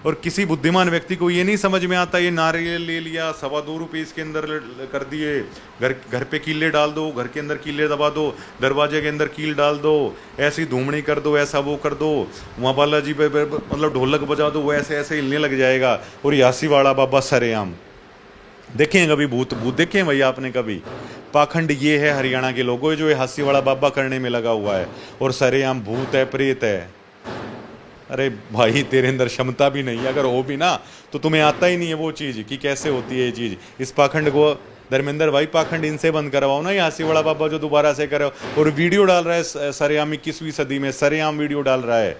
और किसी बुद्धिमान व्यक्ति को ये नहीं समझ में आता, ये नारियल ले लिया, 2.25 रुपये इसके अंदर कर दिए, घर पे कीले डाल दो, घर के अंदर कीले दबा दो, दरवाजे के अंदर कील डाल दो, ऐसी धूमड़ी कर दो, ऐसा वो कर दो, वहाँ बालाजी पे मतलब ढोलक बजा दो, वो ऐसे ऐसे हिलने लग जाएगा। और यासी वाला बाबा सरेआम देखें कभी भूत देखें भैया आपने कभी? पाखंड ये है हरियाणा के लोगों जो ये हासी वाला बाबा करने में लगा हुआ है, और सरेआम भूत है, प्रेत है। अरे भाई तेरे अंदर क्षमता भी नहीं है, अगर हो भी ना तो तुम्हें आता ही नहीं है वो चीज़ कि कैसे होती है ये चीज़। इस पाखंड को धर्मेंद्र भाई पाखंड इनसे बंद करवाओ ना, ये हासी वाला बाबा जो दोबारा से करे और वीडियो डाल रहा है सरेआम 21वीं सदी में, सरेआम वीडियो डाल रहा है,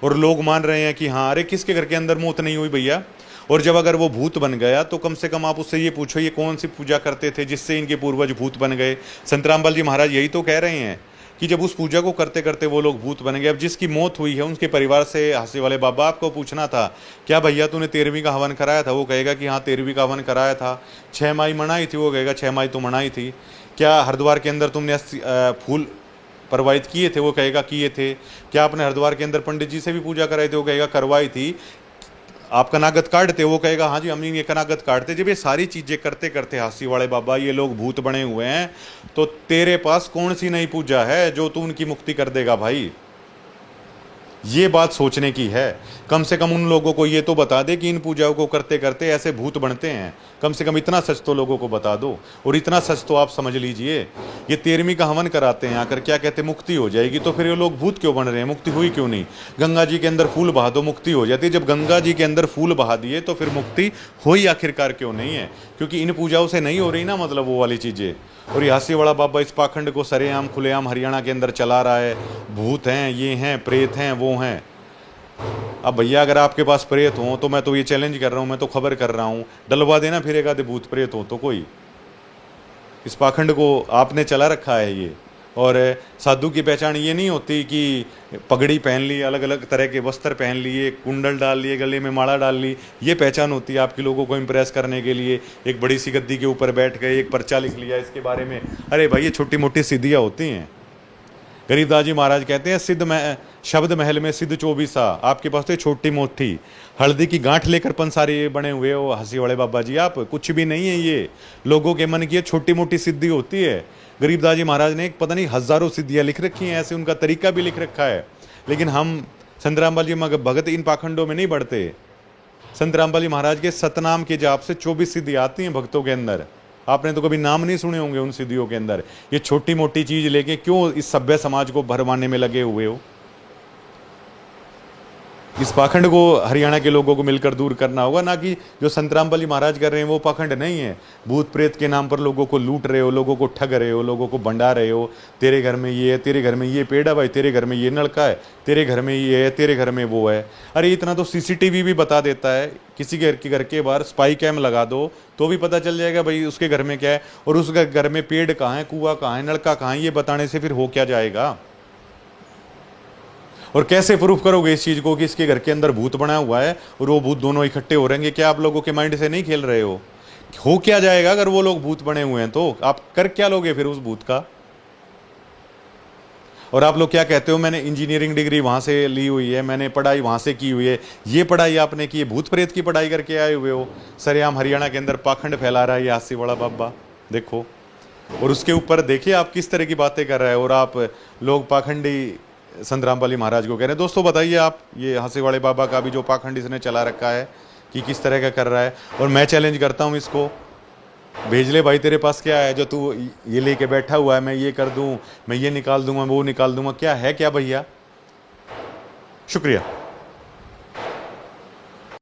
और लोग मान रहे हैं कि हाँ अरे किसके घर के अंदर मौत नहीं हुई भैया? और जब अगर वो भूत बन गया तो कम से कम आप उससे ये पूछो ये कौन सी पूजा करते थे जिससे इनके पूर्वज भूत बन गए? संत रामपाल जी महाराज यही तो कह रहे हैं कि जब उस पूजा को करते करते वो लोग भूत बन गए। अब जिसकी मौत हुई है उनके परिवार से हासी वाले बाबा आपको पूछना था क्या भैया तूने 13वीं का हवन कराया था? वो कहेगा कि हाँ 13वीं का हवन कराया था। 6 माई मनाई थी? वो कहेगा 6 माई तो मनाई थी। क्या हरिद्वार के अंदर तुमने फूल प्रवाहित किए थे? वो कहेगा किए थे। क्या आपने हरिद्वार के अंदर पंडित जी से भी पूजा कराई थी? वो कहेगा करवाई थी। आप कनागत काटते? वो कहेगा हाँ जी हम ये कनागत काटते। जब ये सारी चीज़ें करते करते हासी वाले बाबा ये लोग भूत बने हुए हैं, तो तेरे पास कौन सी नई पूजा है जो तू उनकी मुक्ति कर देगा भाई? ये बात सोचने की है। कम से कम उन लोगों को ये तो बता दे कि इन पूजाओं को करते करते ऐसे भूत बनते हैं। कम से कम इतना सच तो लोगों को बता दो। और इतना सच तो आप समझ लीजिए, ये 13वीं का हवन कराते हैं आकर, क्या कहते मुक्ति हो जाएगी, तो फिर ये लोग भूत क्यों बन रहे हैं? मुक्ति हुई क्यों नहीं? गंगा जी के अंदर फूल बहा दो, मुक्ति हो जाती है। जब गंगा जी के अंदर फूल बहा दिए तो फिर मुक्ति हुई आखिरकार क्यों नहीं है? क्योंकि इन पूजाओं से नहीं हो रही ना, मतलब वो वाली चीज़ें। और ये हासी वाला बाबा इस पाखंड को सरेआम खुलेआम हरियाणा के अंदर चला रहा है। भूत हैं, ये हैं, प्रेत हैं, वो हैं। अब भैया अगर आपके पास प्रेत हो तो मैं तो ये चैलेंज कर रहा हूँ, मैं तो खबर कर रहा हूँ, डलवा देना फिर एक आधे भूत प्रेत हो तो कोई। इस पाखंड को आपने चला रखा है ये। और साधु की पहचान ये नहीं होती कि पगड़ी पहन ली, अलग अलग तरह के वस्त्र पहन लिए, कुंडल डाल लिए, गले में माला डाल ली, ये पहचान होती है आपकी लोगों को इम्प्रेस करने के लिए। एक बड़ी सी गद्दी के ऊपर बैठ गए, एक पर्चा लिख लिया इसके बारे में। अरे भाई ये छोटी मोटी सिद्धियाँ होती हैं। गरीबदास जी महाराज कहते हैं शब्द महल में सिद्ध 24। आपके पास तो छोटी मोटी हल्दी की गांठ लेकर पंसारी बने हुए हो हंसी वाले बाबा जी। आप कुछ भी नहीं है, ये लोगों के मन की छोटी मोटी सिद्धि होती है। गरीबदास जी महाराज ने पता नहीं हजारों सिद्धियाँ लिख रखी हैं, ऐसे उनका तरीका भी लिख रखा है। लेकिन हम संत रामपाल जी भगत इन पाखंडों में नहीं बढ़ते। संत रामपाल जी महाराज के सतनाम के जाप से 24 सिद्धि आती हैं भक्तों के अंदर। आपने तो कभी नाम नहीं सुने होंगे उन सिद्धियों के अंदर। ये छोटी मोटी चीज लेके क्यों इस सभ्य समाज को भरमाने में लगे हुए हो? इस पाखंड को हरियाणा के लोगों को मिलकर दूर करना होगा, ना कि जो संत रामपाल जी महाराज कर रहे हैं वो पाखंड नहीं है। भूत प्रेत के नाम पर लोगों को लूट रहे हो, लोगों को ठग रहे हो, लोगों को भंडा रहे हो। तेरे घर में ये है, तेरे घर में ये पेड़ है भाई, तेरे घर में ये नलका है, तेरे घर में ये है, तेरे घर में वो है। अरे इतना तो सीसीटीवी भी बता देता है। किसी घर के बाहर स्पाई कैम लगा दो तो भी पता चल जाएगा भाई उसके घर में क्या है, और उस घर में पेड़ कहाँ है, कुआं कहाँ है, नलका कहाँ है। ये बताने से फिर हो क्या जाएगा? और कैसे प्रूफ करोगे इस चीज को कि इसके घर के अंदर भूत बना हुआ है और वो भूत दोनों इकट्ठे हो रहेंगे? क्या आप लोगों के माइंड से नहीं खेल रहे हो? हो क्या जाएगा अगर वो लोग भूत बने हुए हैं? तो आप कर क्या लोगे फिर उस भूत का? और आप लोग क्या कहते हो, मैंने इंजीनियरिंग डिग्री वहां से ली हुई है, मैंने पढ़ाई वहां से की हुई है। ये पढ़ाई आपने की है, भूत प्रेत की पढ़ाई करके आए हुए हो। सरेआम हरियाणा के अंदर पाखंड फैला रहा है ये हास्य वाला बाबा, देखो। और उसके ऊपर देखिए आप किस तरह की बातें कर रहे हैं, और आप लोग पाखंडी संत रामपाल जी महाराज को कह रहे हैं। दोस्तों बताइए आप, ये हास्य वाले बाबा का भी जो पाखंड इसने चला रखा है कि किस तरह का कर रहा है। और मैं चैलेंज करता हूँ इसको, भेज ले भाई, तेरे पास क्या है जो तू ये लेके बैठा हुआ है? मैं ये कर दूं, मैं ये निकाल दूंगा, वो निकाल दूंगा, क्या है क्या भैया? शुक्रिया।